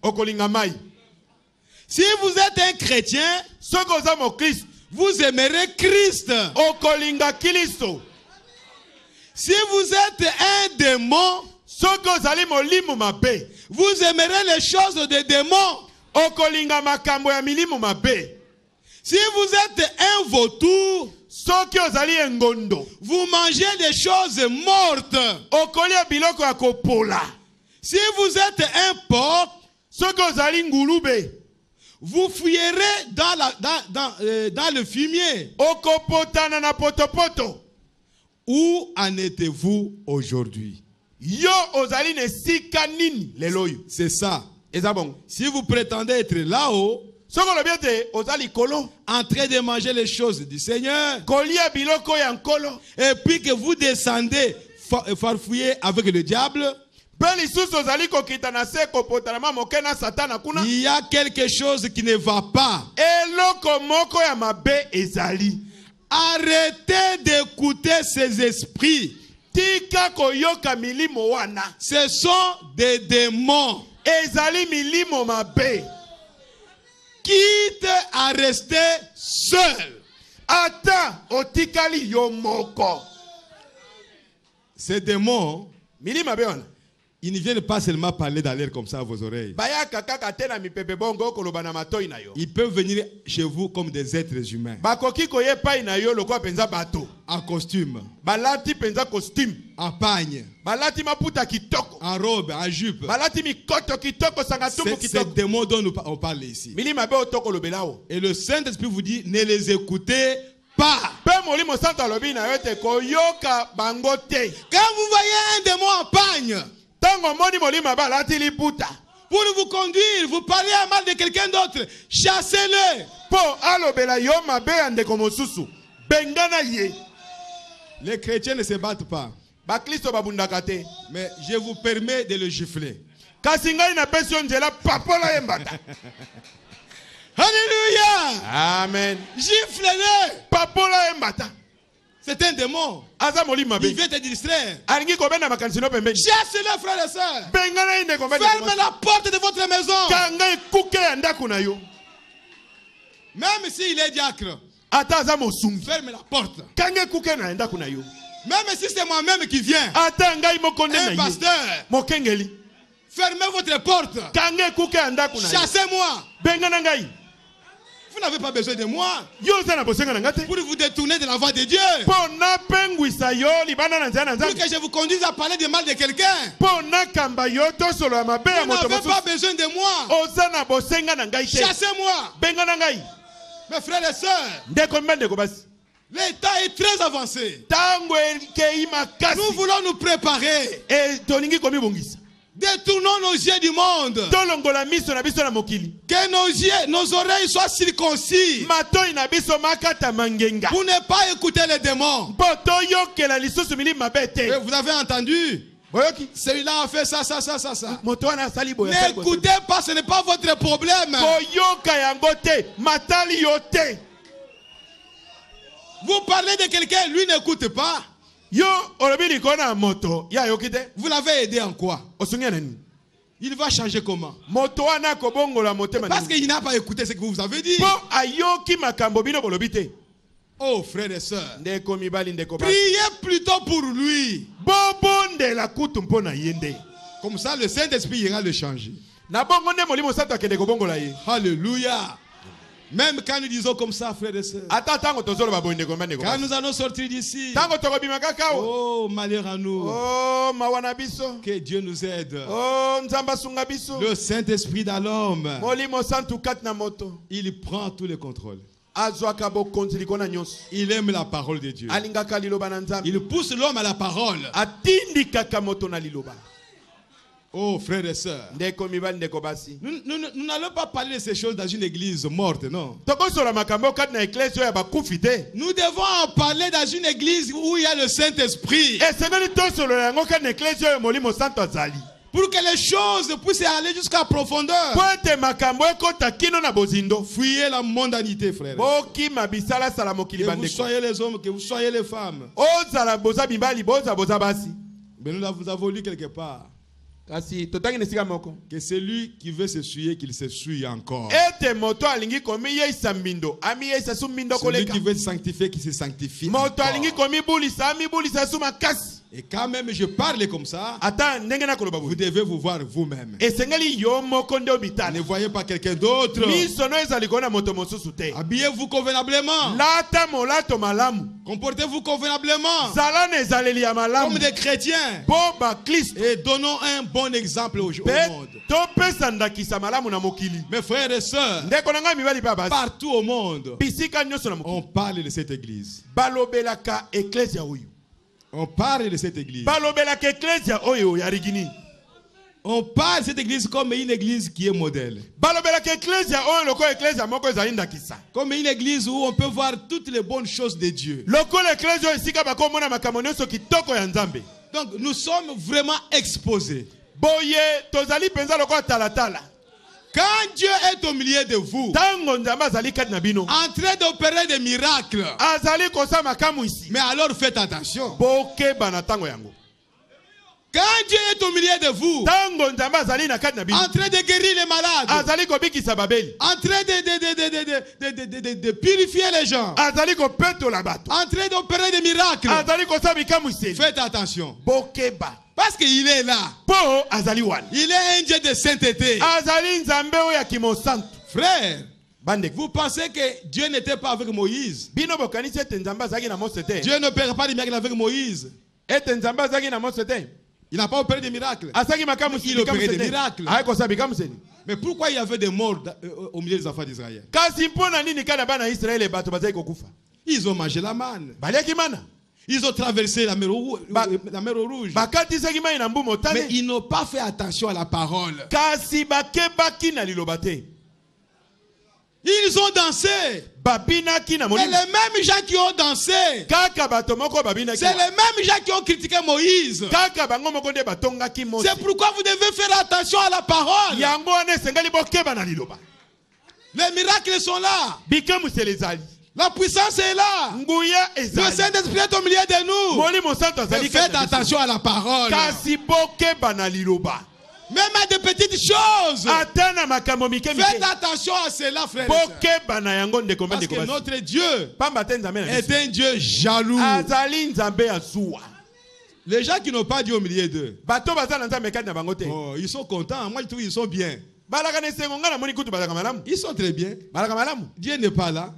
Si vous êtes un chrétien, vous aimerez Christ. Si vous êtes un démon, vous aimerez les choses des démons. Si vous êtes un vautour, vous mangez des choses mortes. Si vous êtes un porc, Vous fouillerez dans le fumier. Où en êtes-vous aujourd'hui? C'est ça. Si vous prétendez être là-haut, en train de manger les choses du Seigneur, et puis que vous descendez farfouiller avec le diable, il y a quelque chose qui ne va pas. Arrêtez d'écouter ces esprits. Ce sont des démons. Quitte à rester seul. Ces démons, ils ne viennent pas seulement parler dans l'air comme ça à vos oreilles. Ils peuvent venir chez vous comme des êtres humains. En costume. En pagne. En robe, en jupe. C'est ces démons dont on parle ici. Et le Saint-Esprit vous dit, ne les écoutez pas. Quand vous voyez un démon en pagne, pour vous conduire, vous parlez à mal de quelqu'un d'autre, chassez-le. Les chrétiens ne se battent pas. Mais je vous permets de le gifler. Alléluia. Amen. Gifle-le. C'est un démon. Il vient te distraire. Chassez-le, frères et sœurs. Fermez la porte de votre maison. Même s'il est diacre, fermez la porte. Même si c'est moi-même qui viens, un pasteur, fermez votre porte. Chassez-moi. Vous n'avez pas besoin de moi pour vous détourner de la voie de Dieu. Pour que je vous conduise à parler de mal de quelqu'un. Vous n'avez pas besoin de moi. Chassez-moi. Mes frères et sœurs, l'état est très avancé. Nous voulons nous préparer. Détournons nos yeux du monde. Que nos oreilles soient circoncis. Pour ne pas écouter les démons. Vous avez entendu? Celui-là a fait ça. N'écoutez pas, ce n'est pas votre problème. Vous parlez de quelqu'un, lui n'écoute pas. Vous l'avez aidé en quoi? Il va changer comment? Parce qu'il n'a pas écouté ce que vous avez dit. Oh frères et sœurs, priez plutôt pour lui. Comme ça le Saint-Esprit ira le changer. Alléluia. Même quand nous disons comme ça, frères et sœurs, quand nous allons sortir d'ici, oh malheur à nous, que Dieu nous aide. Le Saint-Esprit dans l'homme, il prend tous les contrôles. Il aime la parole de Dieu. Il pousse l'homme à la parole. Oh frères et sœurs, nous n'allons pas parler de ces choses dans une église morte, non. Nous devons en parler dans une église où il y a le Saint-Esprit. Pour que les choses puissent aller jusqu'à la profondeur. Fuyez la mondanité, frère. Que vous soyez les hommes, que vous soyez les femmes. Mais nous avons lu quelque part que celui qui veut se souiller, qu'il se souille encore. Celui qui veut se sanctifier, qu'il se sanctifie encore. Et quand même je parle comme ça, vous devez vous voir vous-même. Ne voyez pas quelqu'un d'autre. Habillez-vous convenablement. Comportez-vous convenablement. Comme des chrétiens. Et donnons un bon exemple au monde. Mes frères et sœurs, partout au monde, on parle de cette église. On parle de cette église. On parle de cette église comme une église qui est modèle. Comme une église où on peut voir toutes les bonnes choses de Dieu. Donc nous sommes vraiment exposés. Quand Dieu est au milieu de vous, en train d'opérer des miracles, mais alors faites attention. Quand Dieu est au milieu de vous, en train de guérir les malades, en train de purifier les gens, en train d'opérer des miracles, faites attention. Parce qu'il est là. Il est un Dieu de sainteté. Frère, vous pensez que Dieu n'était pas avec Moïse? Dieu n'opère pas des miracles avec Moïse. Il n'a pas opéré des miracles. Il opérait des miracles. Mais pourquoi il y avait des morts au milieu des enfants d'Israël? Ils ont mangé la manne. Ils ont traversé la mer Rouge. Mais ils n'ont pas fait attention à la parole. Ils ont dansé. Mais les mêmes gens qui ont dansé, c'est les mêmes gens qui ont critiqué Moïse. C'est pourquoi vous devez faire attention à la parole. Les miracles sont là. La puissance est là. Le Saint-Esprit est au milieu de nous. Mais faites attention à la parole. Même à des petites choses. Faites attention à cela, frère. Parce que notre Dieu est un Dieu jaloux. Les gens qui n'ont pas Dieu au milieu d'eux, oh, ils sont contents. Moi, je trouve qu'ils sont bien. Ils sont très bien. Dieu n'est pas là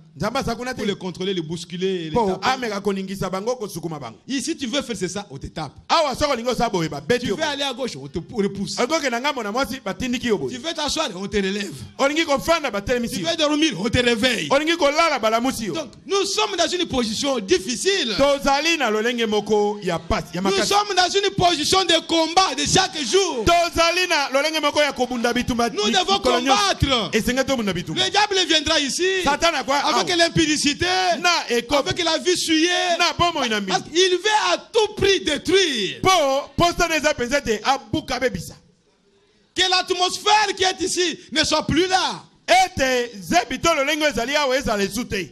pour les contrôler, les bousculer, les taper. Ici, tu veux faire ça, on te tape. Tu veux aller à gauche, on te repousse. Tu veux t'asseoir, on te relève. Tu veux dormir, on te réveille. Donc, nous sommes dans une position difficile. Nous sommes dans une position de combat de chaque jour. Nous devons combattre. Le diable viendra ici avec l'impudicité, avec la vie souillée. Il veut à tout prix détruire. Que l'atmosphère qui est ici ne soit plus là.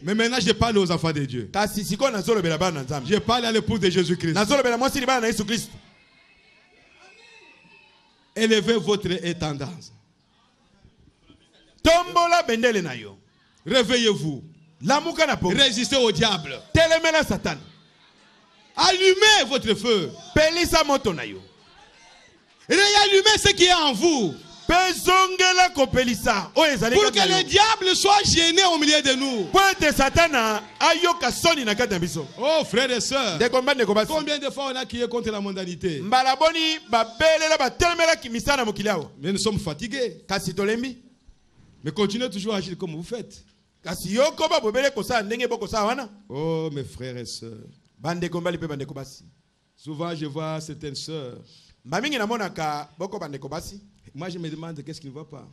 Mais maintenant je parle aux enfants de Dieu. Je parle à l'épouse de Jésus-Christ. Élevez votre étendance. Réveillez-vous. Résistez au diable. Allumez votre feu. Réallumez ce qui est en vous. Pour que le diable soit gêné au milieu de nous. Oh frères et sœurs, combien de fois on a crié contre la mondanité? Mais nous sommes fatigués. Mais continuez toujours à agir comme vous faites. Oh mes frères et sœurs, souvent je vois certaines sœurs. Moi je me demande qu'est-ce qui ne va pas.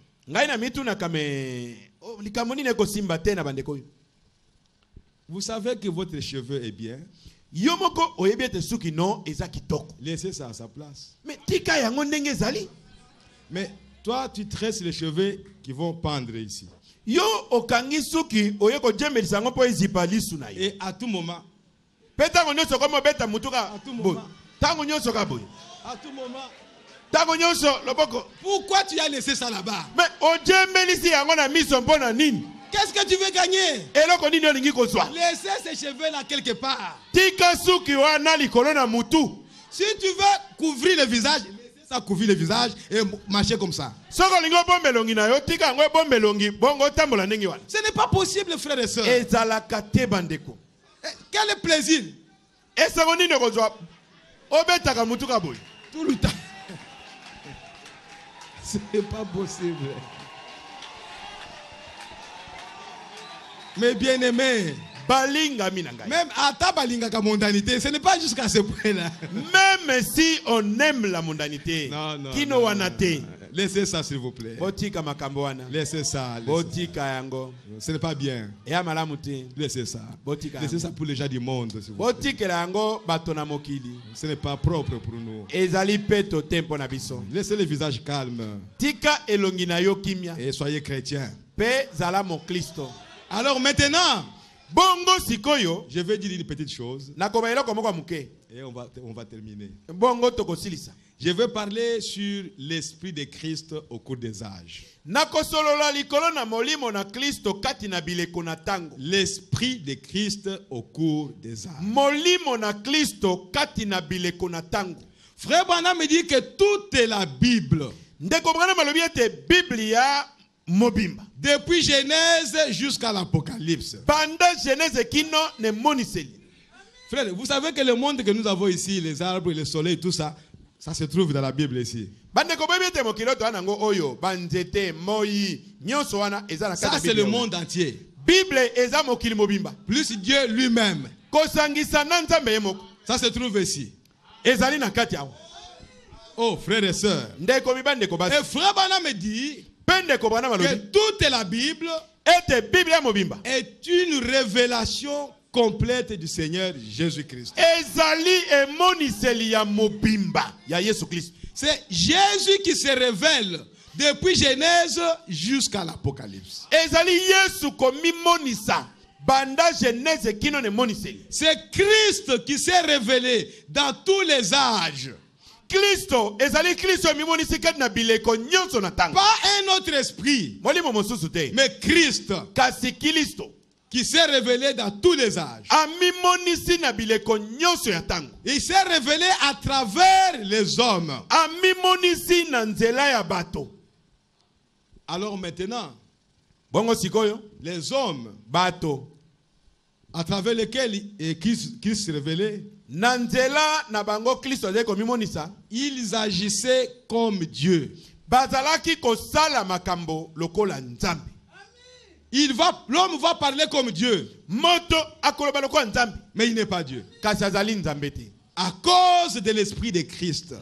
Vous savez que votre cheveu est bien. Laissez ça à sa place. Mais toi tu tresses les cheveux qui vont pendre ici. Et à tout moment, pourquoi tu as laissé ça là-bas? Qu'est-ce que tu veux gagner? Laissez ces cheveux là quelque part. Si tu veux couvrir le visage, laissez ça couvrir le visage et marcher comme ça. Ce n'est pas possible, frères et sœurs. Quel est plaisir? Tout le temps. C'est pas possible. Mais bien aimé, même à ta balingaka mondanité, ce n'est pas jusqu'à ce point-là. Même si on aime la mondanité, non. Laissez ça s'il vous plaît. Laissez ça. Ce n'est pas bien. Laissez ça. Laissez ça pour les gens du monde. Ce n'est pas propre pour nous. Laissez le visage calme. Et soyez chrétiens. Alors maintenant, bongo sikoyo, je vais dire une petite chose. Et on va terminer. Bongo tokosilisa. Je vais parler sur l'esprit de Christ au cours des âges. L'esprit de Christ au cours des âges. Frère Branham me dit que tout est la Bible. Depuis Genèse jusqu'à l'Apocalypse. Frère, vous savez que le monde que nous avons ici, les arbres, le soleil, tout ça, ça se trouve dans la Bible ici. Ça, c'est le monde entier. Plus Dieu lui-même. Ça se trouve ici. Oh, frères et sœurs. Et frère Branham me dit que toute la Bible est une révélation complète du Seigneur Jésus-Christ. C'est Jésus qui se révèle depuis Genèse jusqu'à l'Apocalypse. C'est Christ qui s'est révélé dans tous les âges. Pas un autre esprit, mais Christ qui s'est révélé dans tous les âges. Il s'est révélé à travers les hommes. Alors maintenant, les hommes, à travers lesquels Christ s'est révélé, ils agissaient comme Dieu. L'homme va parler comme Dieu. Mais il n'est pas Dieu. À cause de l'esprit de Christ.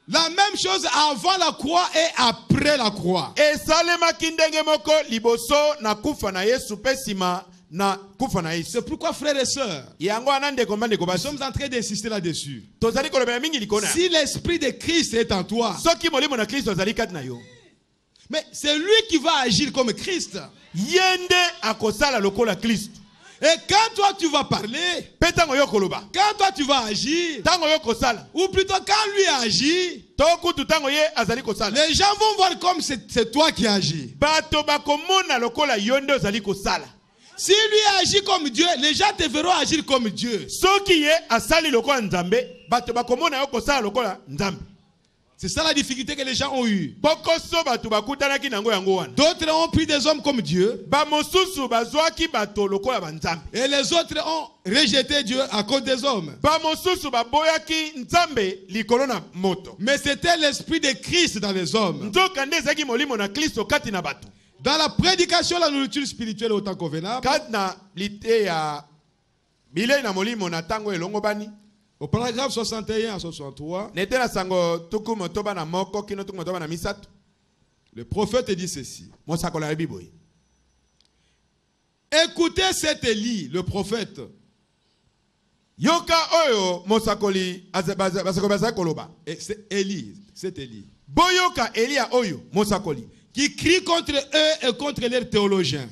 La même chose avant la croix et après la croix. C'est pourquoi, frères et sœurs, nous sommes en train d'insister là-dessus. Si l'esprit de Christ est en toi, mais c'est lui qui va agir comme Christ. Et quand toi tu vas parler, quand toi tu vas agir, ou plutôt quand lui agit, les gens vont voir comme c'est toi qui agis. Si lui agit comme Dieu, les gens te verront agir comme Dieu. C'est ça la difficulté que les gens ont eue. D'autres ont pris des hommes comme Dieu. Et les autres ont rejeté Dieu à cause des hommes. Mais c'était l'esprit de Christ dans les hommes. Dans la prédication, la nourriture spirituelle est autant convenable. Au paragraphe 61 à 63, le prophète dit ceci. Écoutez cet Élie, le prophète. Et c'est Élie, c'est Élie. Qui crie contre eux et contre leurs théologiens.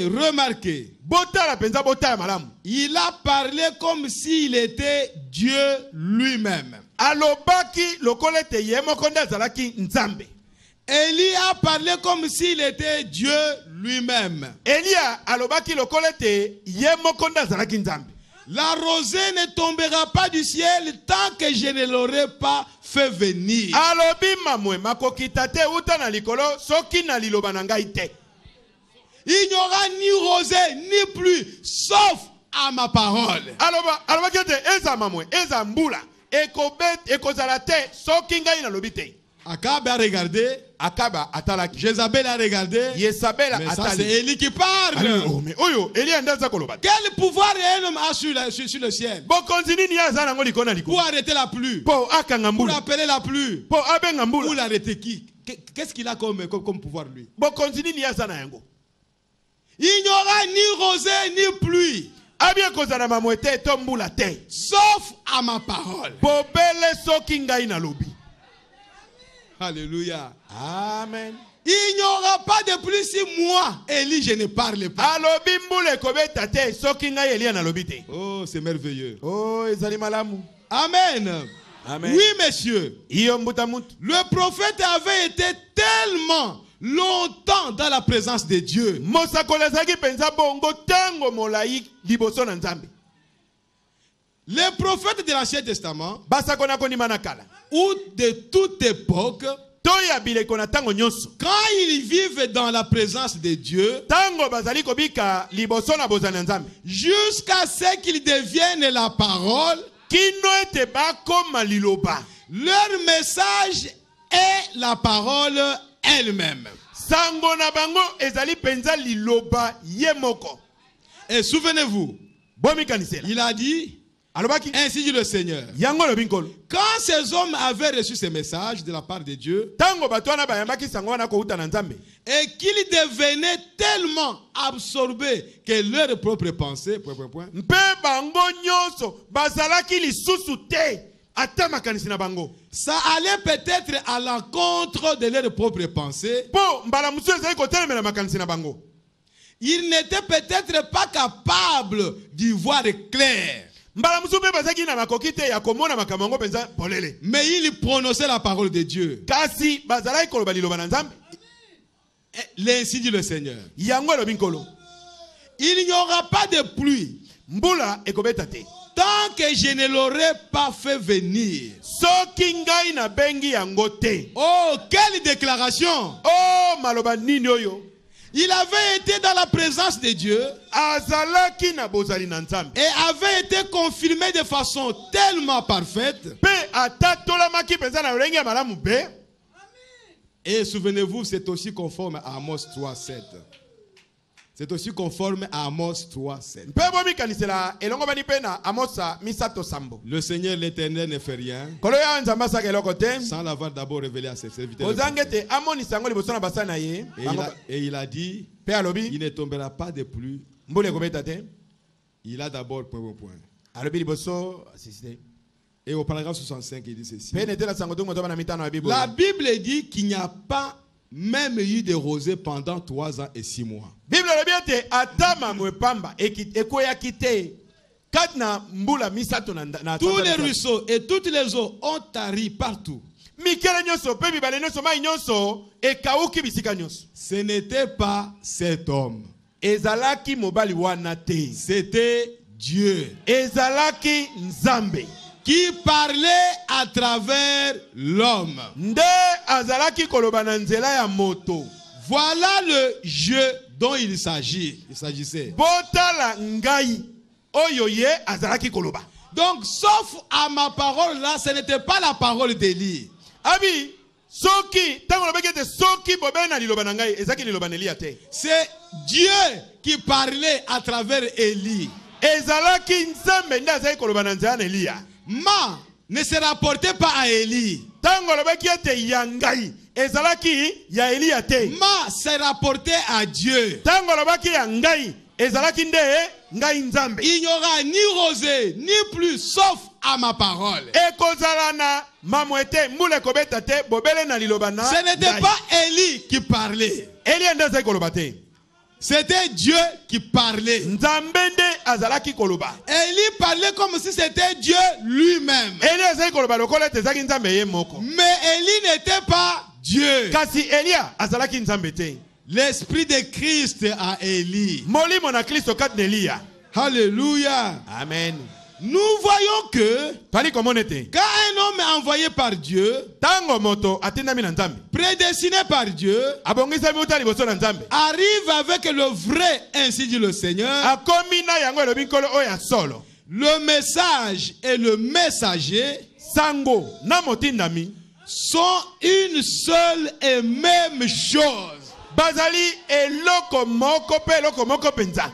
Remarquez. Il a parlé comme s'il était Dieu lui-même. Élie a parlé comme s'il était Dieu lui-même. Elia alobaki lokolete yemoko ndazalaki nzambe. La rosée ne tombera pas du ciel tant que je ne l'aurai pas fait venir. Alobi mamwe makokita te uta na likolo soki na liloba na ngai te. Il n'y aura ni rosée ni pluie sauf à ma parole. Alobaki te eza mamwe eza mbula ekozala te soki ngai na lobi te. Akab a regardé. Akaba atalaki. Jézabel a regardé. Yezabel Mais ça atali. c'est Élie qui parle. Mais oyo Elia ndaza koloba. Quel pouvoir un homme a sur le ciel Bokonzi ni aza nango likona liko. pour arrêter la pluie, Po akanga pour mbula. appeler la pluie, Po abenga pour mbula. l'arrêter qui? Qu'est-ce qu'il a comme pouvoir lui? Bokonzi ni aza na yango. Il n'y aura ni rosée ni pluie Abia kozana mamwete to mbula te. sauf à ma parole. Bobele soki ngai na lobi. Alléluia. Amen. Il n'y aura pas de pluie si moi, Élie, je ne parle pas. Alobi mbule kobeta te soki ngai Elia na lobi te. Oh, c'est merveilleux. Oh, ezali malamu. Amen. Amen. Oui, monsieur. Iyo mbuta mutu. Le prophète avait été tellement longtemps dans la présence de Dieu. Mosakolo ezaki penza bongo tango molai liboso na nzambe. Les prophètes de l'Ancien Testament, Basakona konima na kala. ou de toute époque, Toya bileko na tango nyonso. quand ils vivent dans la présence de Dieu, Tango bazali kobika liboso na bozana nzambe. jusqu'à ce qu'ils deviennent la parole, Kino ete bakoma liloba. leur message est la parole elle-même. Sango na bango ezali penza liloba yemoko. Et souvenez-vous, Bomi kanisela. il a dit, Alobaki. ainsi dit le Seigneur. Yango lo binkolo. Quand ces hommes avaient reçu ces messages de la part de Dieu, Tango batwana bayambaki sango wana ko uta na nzambe. et qu'ils devenaient tellement absorbés que leurs propres pensées, Mpe bango nyonso bazalaki lisusu te. Ata makanisi na bango. ça allait peut-être à l'encontre de leurs propres pensées. Po mbala musu ezali kotelemela makanisi na bango. Ils n'étaient peut-être pas capables d'y voir clair. Mbala musu pe bazaki na makoki te ya komona makambo yango penza polele. Mais ils prononçaient la parole de Dieu. Kasi bazalaki koloba liloba na nzambe. Ainsi dit le Seigneur. Yango lo binkolo. Il n'y aura pas de pluie Mbula ekobeta te. tant que je ne l'aurai pas fait venir. Soki ngai na bengi yango te. Oh, quelle déclaration! Oh maloba nini oyo. Il avait été dans la présence de Dieu Azalaki na bozali na nzambe. et avait été confirmé de façon tellement parfaite. Pe atatolamaki penza na lolenge ya malamu be. Et souvenez-vous, c'est aussi conforme à Amos 3:7. C'est aussi conforme à Amos 3:7. Pe bomi kanisela elongo bani pe na Amosa misato sambo. Le Seigneur l'Éternel ne fait rien Kolo ya nzamba saka eloko te. sans l'avoir d'abord révélé à ses serviteurs. Ozangete amoni sango liboso na basa na ye. Et il a dit, Pe alobi il ne tombera pas de pluie. mbule ekobeta te. Il a d'abord point. Alobi liboso asiste. Et au paragraphe 65, il dit ceci. Pe netela sango tungo toba na mitano ya Bible. La Bible dit qu'il n'y a pas même eu de rosée pendant 3 ans et 6 mois. Bible alobi ete atama mwepamba ekoyaki te. Kat na mbula misato na Tous les ruisseaux et toutes les eaux ont tari partout. mikele nyonso pe bibale nyonso mai nyonso ekauki bisika nyonso. Ce n'était pas cet homme. Ezalaki mobali wana te. C'était Dieu Ezalaki nzambe. qui parlait à travers l'homme. Nde azalaki koloba na nzela ya moto. Voilà le jeu dont il s'agissait. Botala ngai oyo ye azalaki koloba. Donc, sauf à ma parole là, ce n'était pas la parole d'Élie. Abi soki tango lobeke te soki bobena liloba na ngai ezaki liloba na Elia te. C'est Dieu qui parlait à travers Élie. Ezalaki nzambe nde azalaki koloba na nzela na Elia. Ma ne se rapportait pas à Élie. Tango lobeki ete ya ngai ezalaki ya Elia te. Ma se rapportait à Dieu. Tango lobaki ya ngai ezalaki nde ngai nzambe. Il n'y aura ni rosée ni pluie sauf à ma parole. Ekozala na mamwete mbule kobeta te bobele na liloba na. Ce n'était pas Élie qui parlait. Elia nde azalaki koloba te. C'était Dieu qui parlait. Nzambe nde azalaki koloba. Élie parlait comme si c'était Dieu lui-même. Elia azalaki koloba lokola ete ezalaki nzambe ye moko. Mais Élie n'était pas Dieu. Kasi Elia azalaki nzambe te. L'esprit de Christ à Élie. Molimo na Kristo kat na Elia. Alléluia. Amen. Nous voyons que Tali comment était? quand un homme est envoyé par Dieu, Tango moto atendami na nzambe. prédestiné par Dieu, Abongisa muta liboso na nzambe. arrive avec le vrai, ainsi dit le Seigneur. Akomi na yango elobi nkolo oya solo. Le message et le messager Sango na motindami sont une seule et même chose. bazali eloko moko pe eloko moko penza.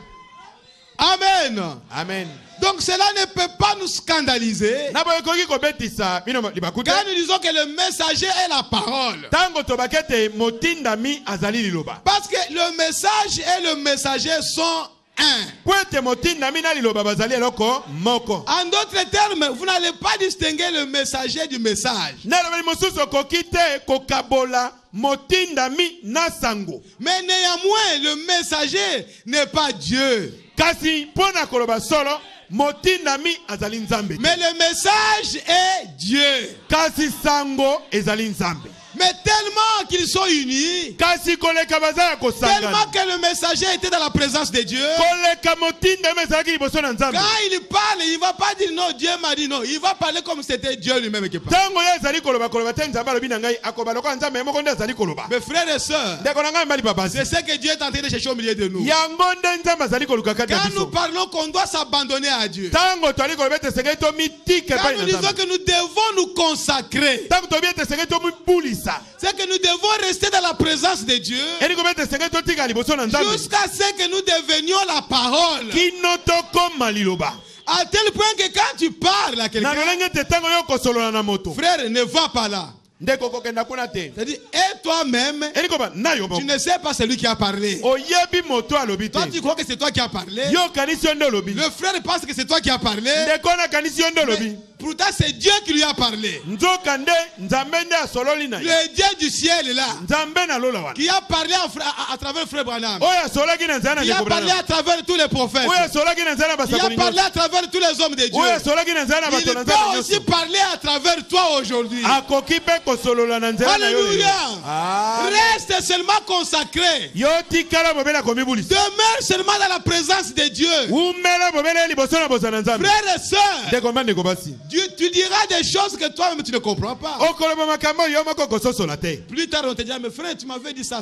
Amen. Amen. Donc cela ne peut pas nous scandaliser. Na boye koki kobetisa bino libakute. Quand nous disons que le messager est la parole. Tango tobakete motindami azali liloba. Parce que le message et le messager sont un. Poete motindami na liloba bazali eloko moko. En d'autres termes, vous n'allez pas distinguer le messager du message. Na lobeli mosusu kokite kokabola motindami na sango. Mais néanmoins, le messager n'est pas Dieu. Kasi pona koloba solo motindami azali nzambe. Mais le message est Dieu. Kasi sango ezali nzambe. Mais tellement qu'ils sont unis, Kasi koleka bazala kosangana. tellement que le messager était dans la présence de Dieu, Koleka motindami ezalaki liboso na nzambe. quand il parle, il ne va pas dire non, Dieu m'a dit non. Il va parler comme si c'était Dieu lui-même qui parle. Tango ye ezali koloba koloba te nzambe alobi na ngai akoba lokola nzambe moko nde azali koloba. Mes frères et sœurs, Ndeko na ngai mbali babasi. c'est ce que Dieu est en train de chercher au milieu de nous. Yango nde nzambe azali koluka kati na Quand nous biso. parlons qu'on doit s'abandonner à Dieu, Tango toali koloba ete esengeli tomitike quand epai nous na disons nzambe. que nous devons nous consacrer, Tango tobi ete esengeli tomibulisa. c'est que nous devons rester dans la présence de Dieu Eni koba ete esengeli totika liboso na nzambe. jusqu'à ce que nous devenions la parole. Kino tokoma liloba. À tel point que quand tu parles à Na quelqu'un, lolenge ete tango yo kosolola na moto. frère, ne va pas là. Ndeko kokenda kuna te. C'est-à-dire, et toi-même, Eni koba na yo tu moko. ne sais pas celui qui a parlé. Oyebi moto alobi te. Toi, tu crois que c'est toi qui as parlé. Yo kanisi yo nde olobi. Le frère pense que c'est toi qui as parlé. Ndeko na kanisi yo nde olobi. Mais pourtant, c'est Dieu qui lui a parlé. Nzoka nde nzambe nde asololi na ye. Le Dieu du ciel est là. Nzambe na lola wana. Qui a parlé à travers frère Branham. Oyo asolaki na nzana Qui a parlé à travers tous les prophètes. Oyo asolaki na nzana Qui a basakoli. parlé à travers tous les hommes de Dieu. Oyo asolaki na nzana Il bato na peut nzana aussi nyonso. parler à travers toi aujourd'hui. Akoki pe kosolola na nzela na yo. Alléluia. Ah. Reste seulement consacré. Yo tikala bobela komibulisa. Demeure seulement dans la présence de Dieu. Umela bobela liboso na bosa na nzambe. Frères et sœurs, Ndeko mbande ko basi. tu diras des choses que toi-même tu ne comprends pas. Okoloba makambo yo moko kososola te. Plus tard, on te dira, mais frère, tu m'avais dit ça.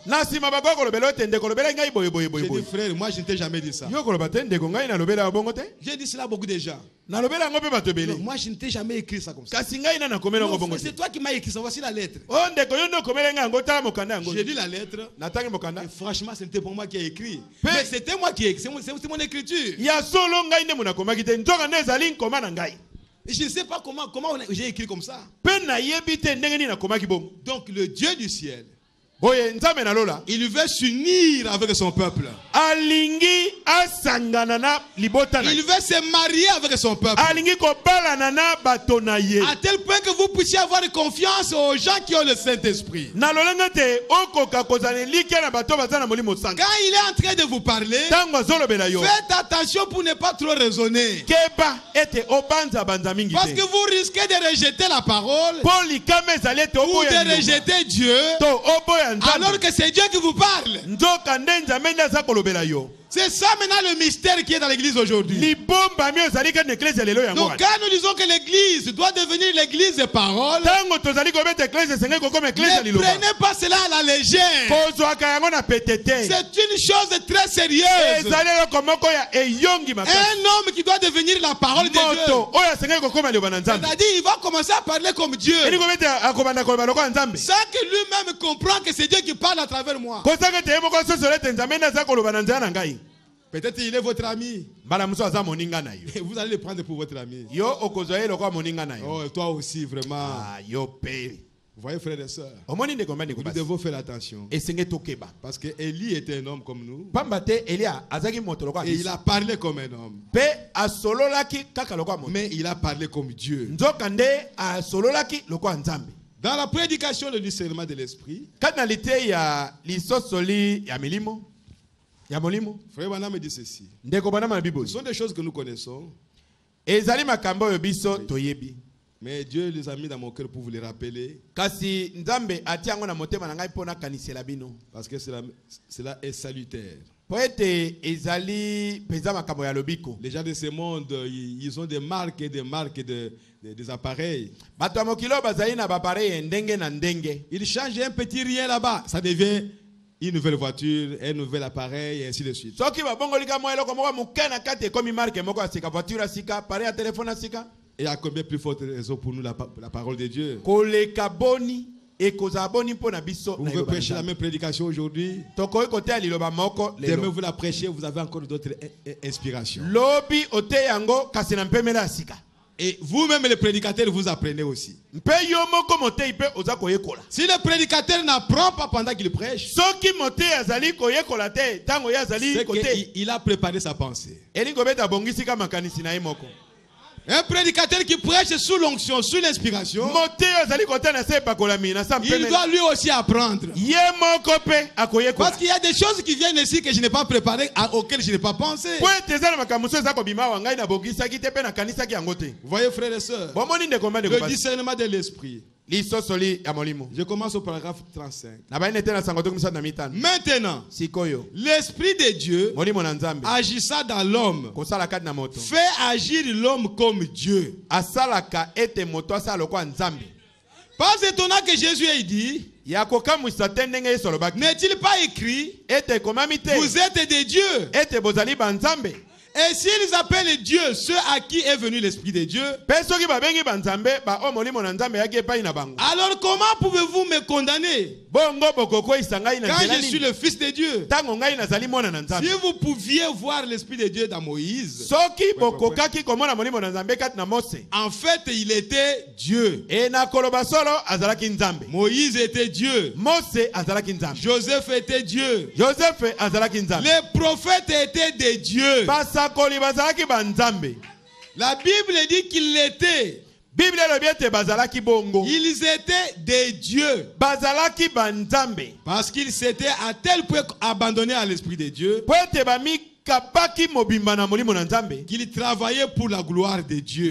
Na sima bako kolobela te ndeko lobela ngai boye boye boye J'ai dit, boye. frère, moi je ne t'ai jamais dit ça. Yo koloba te ndeko ngai na lobela bongo te. J'ai dit cela à beaucoup de gens. Na lobela ngo pe bato Non, ebele. moi je ne t'ai jamais écrit ça comme ça. Kasi ngai na komela ngo Non, bongo frère, te. c'est toi qui m'as écrit ça. Voici la lettre. O ndeko yo ndo komela ngai ngo ta mokanda ngo. J'ai lu la lettre. Natangi mokanda. Et franchement, ce n'était pas moi qui ai écrit. Mais- Mais c'était moi qui ai écrit. C'est mon écriture. Ya solo ngai nde mona komaki te. Nzoka nde ezali nkoma na ngai. Et je ne sais pas comment j'ai écrit comme ça. Pe na yebi te ndenge nini na komaki bomo. Donc le Dieu du ciel, Boye nzambe na lola. il veut s'unir avec son peuple. Alingi asangana na libota na. Il veut se marier avec son peuple. Alingi kobalana na bato na ye. À tel point que vous puissiez avoir confiance aux gens qui ont le Saint-Esprit. Na lolanga te okoka kozana likia na bato baza na molimo sanga. Quand il est en train de vous parler, Tango azolobela yo. faites attention pour ne pas trop raisonner. Keba ete obanza banza mingi Parce que te. vous risquez de rejeter la parole Poli kama ezali ete ou oboya de liloba. rejeter Dieu To oboya alors nzambe. que c'est Dieu qui vous parle. Nzoka nde nzambe nde aza kolobela yo. C'est ça maintenant le mystère qui est dans l'église aujourd'hui. Libomba mi ezali ka na eklezia lelo yango Donc wana. quand nous disons que l'église doit devenir l'église de parole, Tango tozali kobeta eklezia esengeli kokoma eklezia ne liloba. prenez pas cela à la légère. Kozwaka yango na pete te. C'est une chose très sérieuse. Ezali eloko moko ya eyongi makasi. Un homme qui doit devenir la parole de Dieu. Moto oyo asengeli kokoma liloba na nzambe. C'est-à-dire, il va commencer à parler comme Dieu. Eni kobeta akobanda koloba lokola nzambe. Sans que lui-même comprenne que c'est Dieu qui parle à travers moi. Kosaka te ye moko sosola ete nzambe nde aza koloba na nzela na ngai. Peut-être il est votre ami. Mbala mosusu aza moninga na yo. Et vous allez le prendre pour votre ami. Yo okozwa ye lokola moninga na yo. Oh, et toi aussi, vraiment. Ah, yo pe. Vous voyez, frères et sœurs, Omoni ndeko mbandi nous kobasi. devons faire attention. Esenge tokeba. Parce que Élie était un homme comme nous. Pamba te Elia azaki moto lokola Et il a parlé comme un homme. pe asololaki kaka lokola moto. Mais il a parlé comme Dieu. Nzoka nde asololaki lokola nzambe. Dans la prédication, le discernement de l'esprit, Kati na lite ya lisosoli ya milimo ya molimo frère Branham me dit ceci. ndeko bana na Ce Bible. sont des choses que nous connaissons. Ezali makambo oyo biso toyebi. Mais Dieu les a mis dans mon cœur pour vous les rappeler. Parce que cela est salutaire. Les gens de ce monde, ils ont des marques et des marques des appareils. Ils changent un petit rien là-bas, ça devient une nouvelle voiture, un nouvel appareil, et ainsi de suite. Et il y a combien plus forte raison pour nous la parole de Dieu? Vous pouvez prêcher la même prédication aujourd'hui. Demain vous la prêchez, vous avez encore d'autres inspirations. Et vous-même les prédicateurs, vous apprenez aussi. Si le prédicateur n'apprend pas pendant qu'il prêche, c'est qu'il a préparé sa pensée. Un prédicateur qui prêche sous l'onction, sous l'inspiration, il doit lui aussi apprendre. Parce qu'il y a des choses qui viennent ici que je n'ai pas préparées, auxquelles je n'ai pas pensé. Vous voyez, frères et sœurs, le discernement de l'esprit. Je commence au paragraphe 35. Maintenant, l'esprit de Dieu agissant dans l'homme fait agir l'homme comme Dieu. Pas étonnant que Jésus ait dit, n'est-il pas écrit, vous êtes des dieux? Et s'ils appellent Dieu ceux à qui est venu l'Esprit de Dieu, alors comment pouvez-vous me condamner quand je suis le Fils de Dieu? Si vous pouviez voir l'Esprit de Dieu dans Moïse, en fait il était Dieu. Moïse était Dieu. Joseph était Dieu. Les prophètes étaient des dieux. La Bible dit qu'ils l'étaient. Ils étaient des dieux. Parce qu'ils s'étaient à tel point abandonnés à l'Esprit de Dieu qu'ils travaillaient pour la gloire de Dieu. Et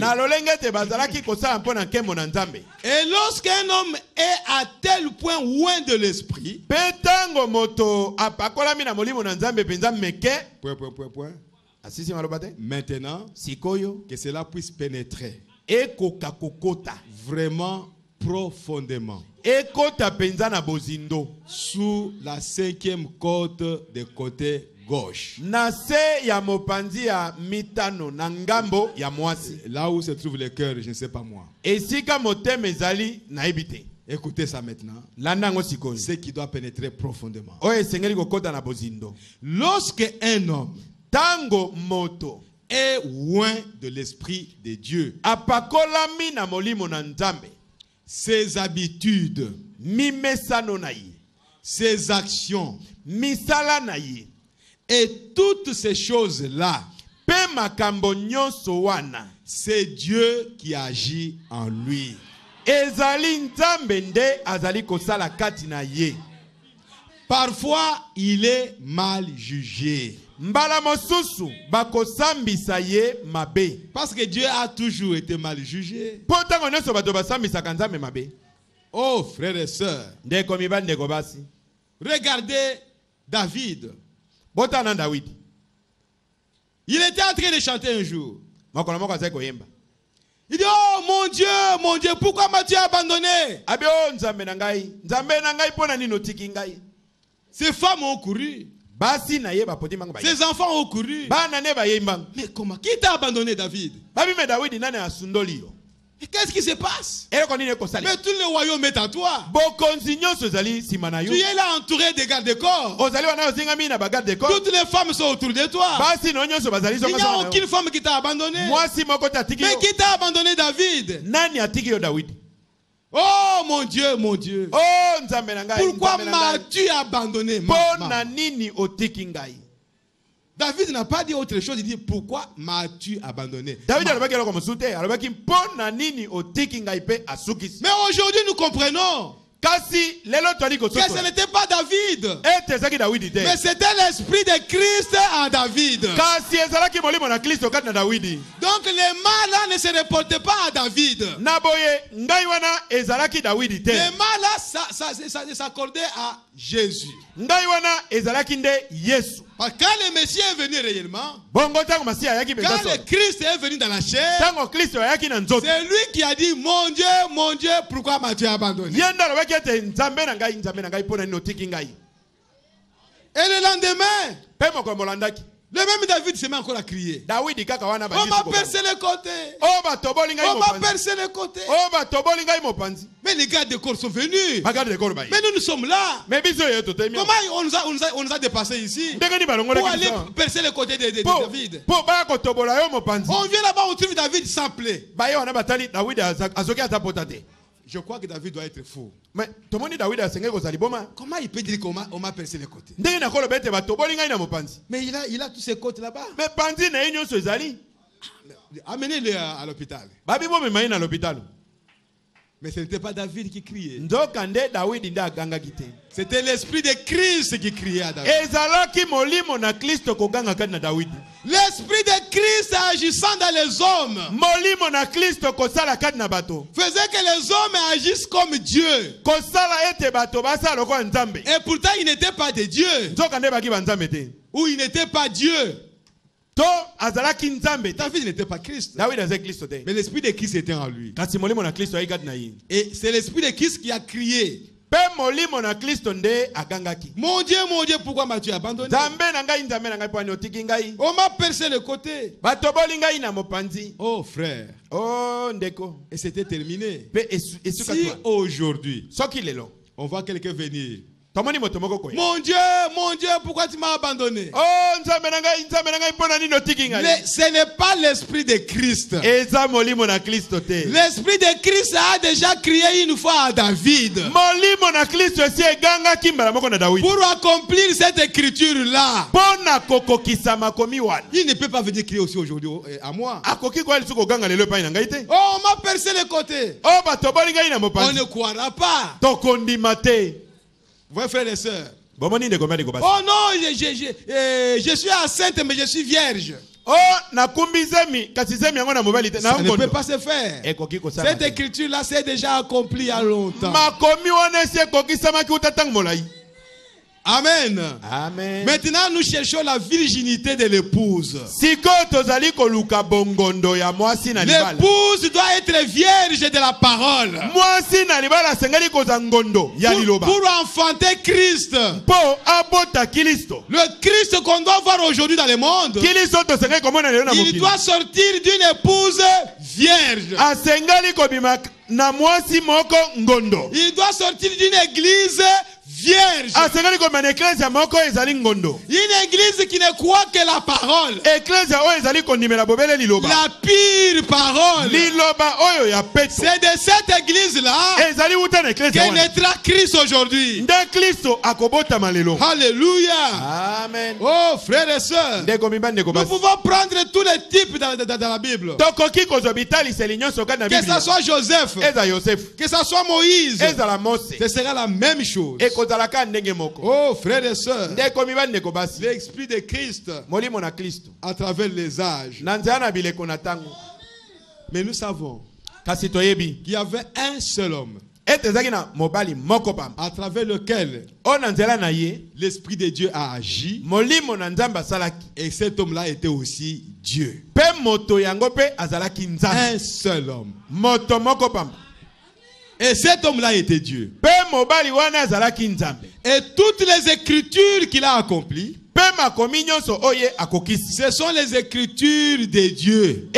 lorsqu'un homme est à tel point loin de l'Esprit, maintenant, que cela puisse pénétrer vraiment profondément sous la 5e côte de côté gauche. Là où se trouve le cœur, je ne sais pas moi. Écoutez ça maintenant. Ce qui doit pénétrer profondément. Lorsque un homme est loin de l'Esprit de Dieu, ses habitudes, ses actions et toutes ces choses-là, c'est Dieu qui agit en lui. Parfois, il est mal jugé. Parce que Dieu a toujours été mal jugé. Oh, frères et sœurs, regardez David. Il était en train de chanter un jour. Il dit, oh mon Dieu, pourquoi m'as-tu abandonné? Ses femmes ont couru. Ses enfants ont couru. Mais comment? Qui t'a abandonné, David? Et qu'est-ce qui se passe? Mais tout le royaume est à toi. Tu es là entouré de gardes-corps. Toutes les femmes sont autour de toi. Il n'y a aucune femme qui t'a abandonné. Mais qui t'a abandonné, David? Oh mon Dieu, mon Dieu. Pourquoi m'as-tu abandonné? David n'a pas dit autre chose, il dit pourquoi m'as-tu abandonné? Mais aujourd'hui nous comprenons que ce n'était pas David, mais c'était l'esprit de Christ en David. Donc les mal là ne se reportaient pas à David. Les mal là s'accordaient à Jésus. Parce que quand le Messie est venu réellement, quand le Christ est venu dans la chair, c'est lui qui a dit, mon Dieu, pourquoi m'as-tu abandonné? Et le lendemain, le même David se met encore à crier. On m'a percé le côté. On m'a percé le côté. Mais les gardes de corps sont venus. Mais nous sommes là. Comment on nous a dépassés ici pour aller percer le côté de David? On vient là-bas, on trouve David sans plaie. Je crois que David doit être fou. Mais comment il peut dire qu'on m'a percé les côtés? Mais il a tous ses côtes là-bas. Amenez-le à l'hôpital. Mais ce n'était pas David qui criait. C'était l'esprit de Christ qui criait à David. L'esprit de Christ agissant dans les hommes faisait que les hommes agissent comme Dieu. Et pourtant il n'était pas de Dieu. Ou il n'était pas Dieu. David n'était pas Christ. Mais l'esprit de Christ était en lui. Et c'est l'esprit de Christ qui a crié. Mon Dieu, pourquoi m'as-tu abandonné? On m'a percé le côté. Oh frère. Et c'était terminé. Si aujourd'hui on voit quelqu'un venir, mon Dieu, pourquoi tu m'as abandonné? Ce n'est pas l'esprit de Christ. L'esprit de Christ a déjà crié une fois à David pour accomplir cette écriture-là. Il ne peut pas venir crier aussi aujourd'hui à moi. On m'a percé le côté. On ne croira pas. Vous frères et sœurs. Oh non, je suis enceinte mais je suis vierge. Ça ne peut pas se faire. Cette écriture-là s'est déjà accomplie il y a longtemps. Amen. Amen. Maintenant, nous cherchons la virginité de l'épouse. L'épouse doit être vierge de la parole. Pour enfanter Christ. Le Christ qu'on doit voir aujourd'hui dans le monde, il doit sortir d'une épouse vierge. Il doit sortir d'une église vierge. Une église qui ne croit que la parole. La pure parole. C'est de cette église-là que naîtra Christ aujourd'hui. Alléluia. Amen. Oh frères et sœurs, nous pouvons prendre tous les types dans la Bible. Que ce soit Joseph, que ce soit Moïse, ce sera la même chose. Oh frères et sœurs, l'esprit de Christ à travers les âges. Mais nous savons qu'il y avait un seul homme à travers lequel l'esprit de Dieu a agi. Et cet homme-là était aussi Dieu. Un seul homme. Et cet homme-là était Dieu. Et toutes les écritures qu'il a accomplies, ce sont les écritures de Dieu.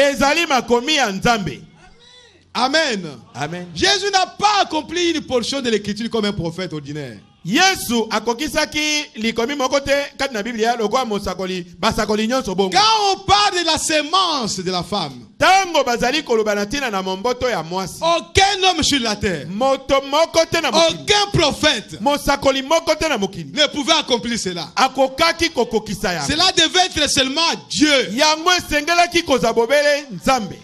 Amen. Amen. Jésus n'a pas accompli une portion de l'écriture comme un prophète ordinaire. Yesu akokisaki likomi mokote kati na Biblia lokwa mosakoli basakoli nyonso bongo. Quand on parle de la sémence de la femme, tango bazali kolobana tina na momboto ya mwasi, aucun homme sur la terre, moto mokote na mokili, aucun prophète mosakoli mokote na mokili ne pouvait accomplir cela. Akokaki kokokisa ya. Cela devait être seulement Dieu. Yango sengelaki kozabobele Nzambe.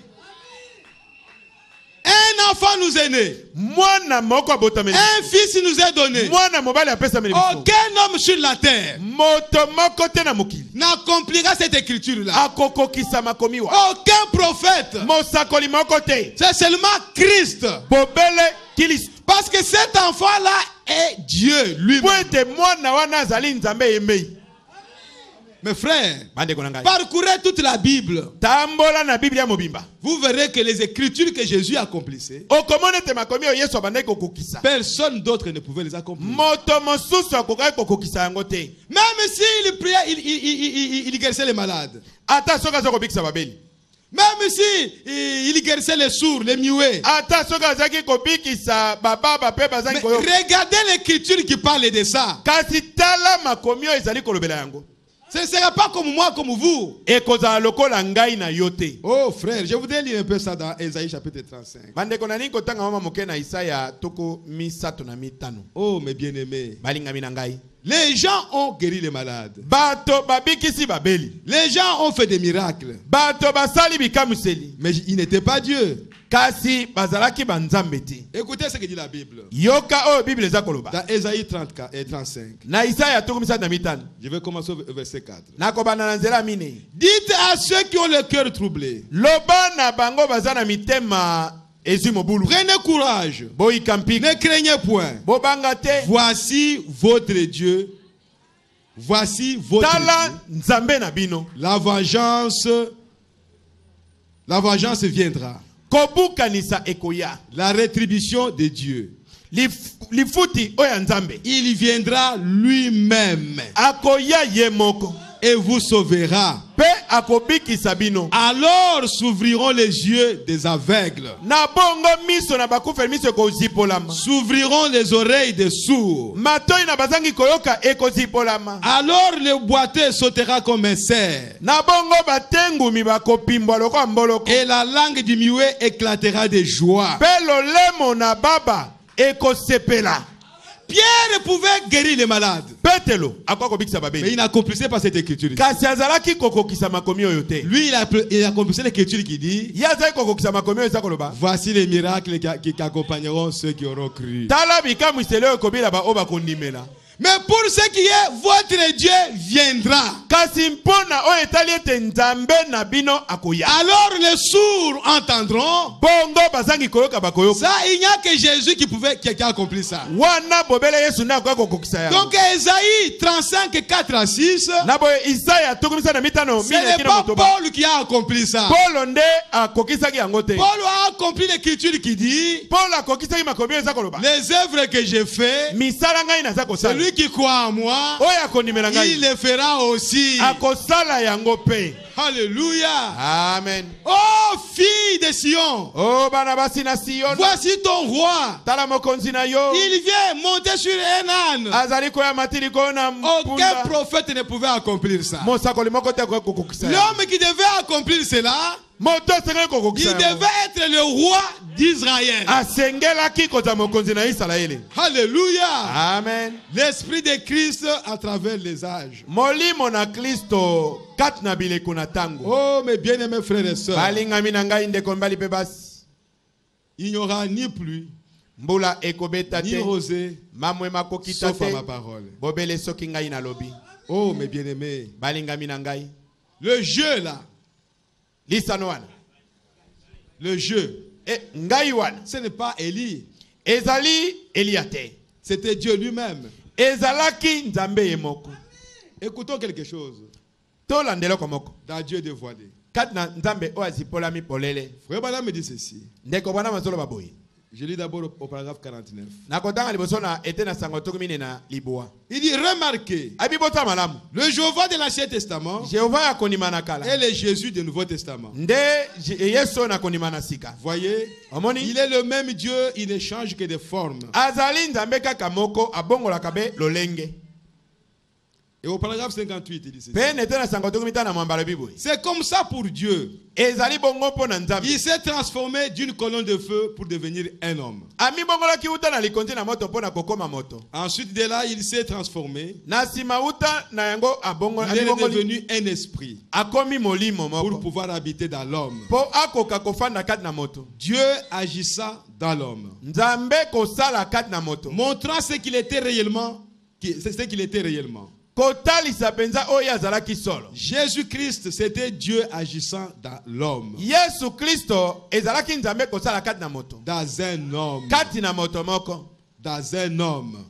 Un enfant nous est né. Un fils nous est donné. Aucun homme sur la terre n'accomplira cette écriture-là. Aucun prophète. C'est seulement Christ. Parce que cet enfant-là est Dieu lui-même. Mes frères, parcourez toute la Bible. Vous verrez que les écritures que Jésus accomplissait, personne d'autre ne pouvait les accomplir. Même s'il priait, il guérissait les malades. Même si il guérissait les sourds, les muets. Regardez l'écriture qui parle de ça. Ce ne sera pas comme moi, comme vous. Oh frère, je voudrais lire un peu ça dans Ésaïe chapitre 35. Oh mes bien-aimés, les gens ont guéri les malades. Les gens ont fait des miracles. Mais ils n'étaient pas Dieu. Écoutez ce que dit la Bible. Dans Ésaïe 34 et 35. Je vais commencer au verset 4. Dites à ceux qui ont le cœur troublé. Prenez courage. Ne craignez point. Voici votre Dieu. Voici votre Dieu. La vengeance viendra. La rétribution de Dieu. Il viendra lui-même et vous sauvera. Alors s'ouvriront les yeux des aveugles. S'ouvriront les oreilles des sourds. Alors le boiteux sautera comme un cerf. Et la langue du muet éclatera de joie. Pierre pouvait guérir les malades. Mais il n'accomplissait pas cette écriture. Lui, il accomplissait l'écriture qui dit: voici les miracles qui accompagneront ceux qui auront cru. Mais pour ce qui est, votre Dieu viendra. Alors les sourds entendront. Ça, il n'y a que Jésus qui a accompli ça. Donc Ésaïe 35, 4 à 6. Ce n'est pas Paul qui a accompli ça. Paul a accompli l'écriture qui dit: les œuvres que j'ai faites, celui qui croit en moi, il le fera aussi. Alléluia. Amen. Oh fille de Sion, voici ton roi. Il vient monter sur un âne. Aucun prophète ne pouvait accomplir ça. L'homme qui devait accomplir cela, il devait être le roi d'Israël. Alléluia. Amen. L'esprit de Christ à travers les âges. Oh mes bien-aimés frères et sœurs, il n'y aura ni pluie ni rosée sauf à ma parole. Oh mes bien-aimés, le jeu là, le jeu, ce n'est pas Élie, c'était Dieu lui-même. Écoutons quelque chose dans Dieu dévoilé. Frère Branham me dit ceci. Je lis d'abord au paragraphe 49. Il dit: remarquez, le Jéhovah de l'Ancien Testament et le Jésus du Nouveau Testament. Voyez, il est le même Dieu, il ne change que de forme. Et au paragraphe 58, il dit ceci. C'est comme ça pour Dieu. Il s'est transformé d'une colonne de feu pour devenir un homme. Ensuite de là, il s'est transformé. Il est devenu un esprit pour pouvoir habiter dans l'homme. Dieu agissant dans l'homme, montrant ce qu'il était réellement. Jésus-Christ, c'était Dieu agissant dans l'homme. Dans un homme. Dans un homme.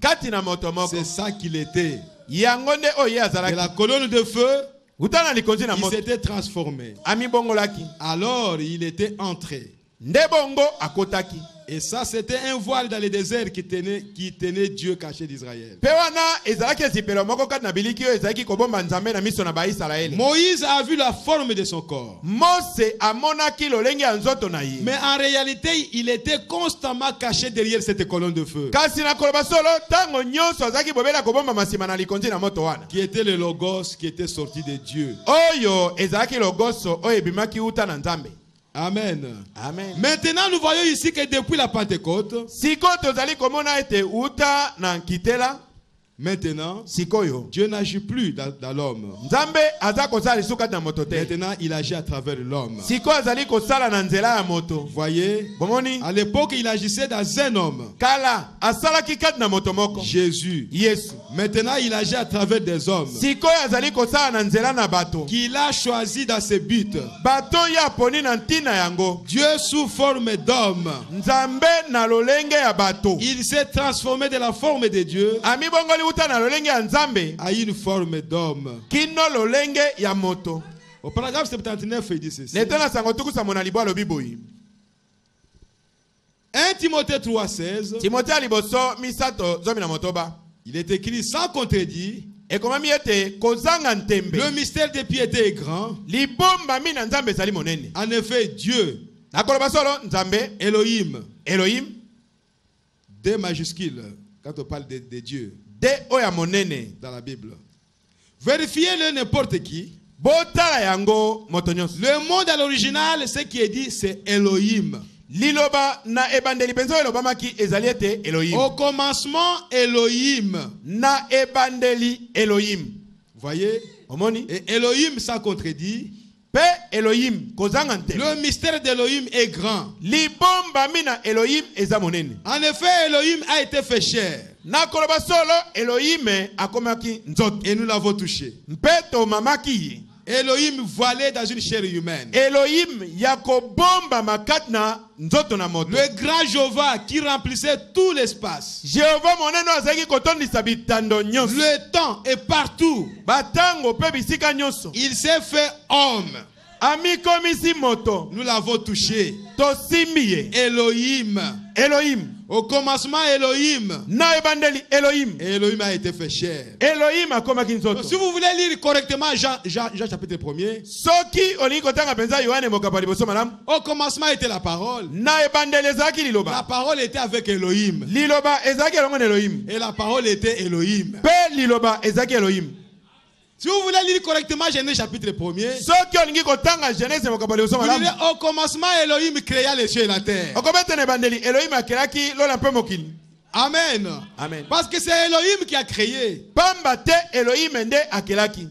C'est ça qu'il était. De la colonne de feu, il s'était transformé. Alors il était entré. Et ça, c'était un voile dans le désert qui tenait Dieu caché d'Israël. Moïse a vu la forme de son corps. Mais en réalité, il était constamment caché derrière cette colonne de feu. Qui était le Logos qui était sorti de Dieu. Amen. Amen. Maintenant, nous voyons ici que depuis la Pentecôte, maintenant, Dieu n'agit plus dans l'homme. Maintenant, il agit à travers l'homme. Vous voyez, à l'époque, il agissait dans un homme. Jésus. Maintenant, il agit à travers des hommes qu'il a choisi dans ses buts. Dieu sous forme d'homme. Il s'est transformé de la forme de Dieu à une forme d'homme. Au paragraphe 79, il dit ceci. 1 Timothée 3,16. Il est écrit sans contredit. Le mystère des piétés est grand. En effet, Dieu, Elohim, D majuscule, quand on parle de Dieu, dans la Bible. Vérifiez-le n'importe qui. Le mot dans l'original, ce qui est dit, c'est Elohim. Au commencement, Elohim. Vous voyez? Et Elohim, ça contredit. Le mystère d'Elohim est grand. En effet, Elohim a été fait chair. Et nous l'avons touché. Elohim voilé dans une chair humaine. Le grand Jéhovah qui remplissait tout l'espace. Le temps est partout. Il s'est fait homme. Nous l'avons touché. Elohim. Au commencement, Elohim. Et Elohim a été fait chair. Donc, si vous voulez lire correctement Jean chapitre 1er. Au commencement était la parole. La parole était avec Elohim. Et la parole était Elohim. Si vous voulez lire correctement Genèse chapitre 1er, au commencement, Elohim créa les cieux et la terre. Amen. Amen. Parce que c'est Elohim qui a créé.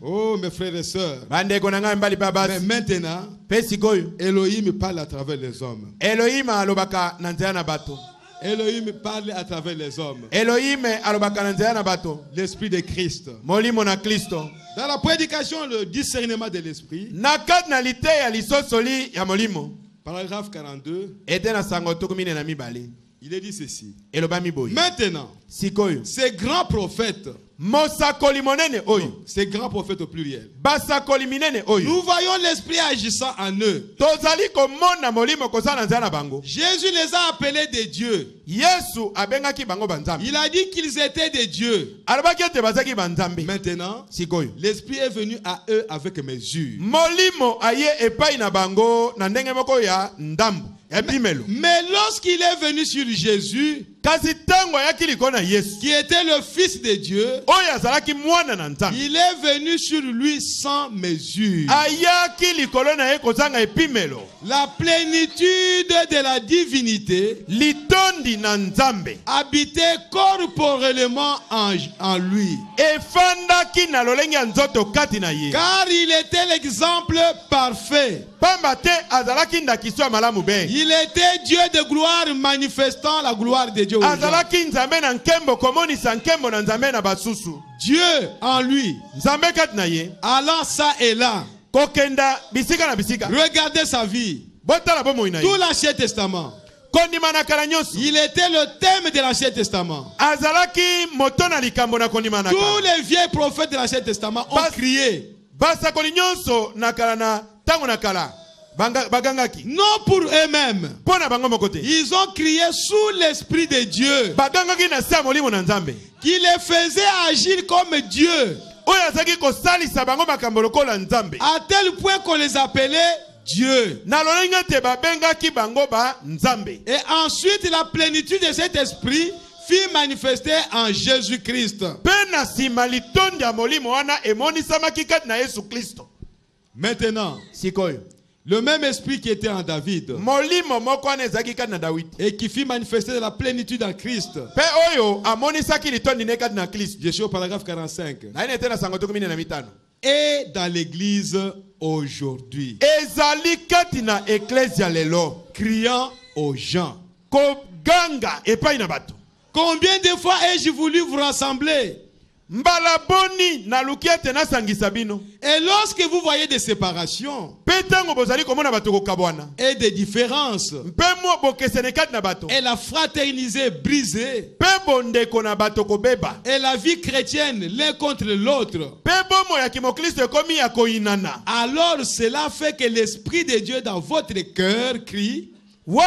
Oh mes frères et sœurs. Mais maintenant, Elohim parle à travers les hommes. Elohim parle à travers les hommes. L'esprit de Christ. Dans la prédication, le discernement de l'esprit. Paragraphe 42. Il est dit ceci. Maintenant, ces grands prophètes, ces grands prophètes au pluriel, nous voyons l'esprit agissant en eux. Jésus les a appelés des dieux. Il a dit qu'ils étaient des dieux. Maintenant, l'esprit est venu à eux avec mesure. Mais lorsqu'il est venu sur Jésus, qui était le Fils de Dieu, il est venu sur lui sans mesure. La plénitude de la divinité habitait corporellement en lui. Car il était l'exemple parfait. Il était Dieu de gloire manifestant la gloire de Dieu. Dieu en lui, allant ça et là. Regardez sa vie. Tout l'Ancien Testament. Il était le thème de l'Ancien Testament. Tous les vieux prophètes de l'Ancien Testament ont crié. Non pour eux-mêmes. Ils ont crié sous l'Esprit de Dieu, qui les faisait agir comme Dieu, à tel point qu'on les appelait Dieu. Et ensuite la plénitude de cet esprit fut manifestée en Jésus-Christ. Maintenant, le même esprit qui était en David et qui fut manifesté de la plénitude en Christ. Je suis au paragraphe 45. Et dans l'église aujourd'hui, criant aux gens. Combien de fois ai-je voulu vous rassembler? Et lorsque vous voyez des séparations et des différences et la fraternité brisée et la vie chrétienne l'un contre l'autre, alors cela fait que l'Esprit de Dieu dans votre cœur crie. Vous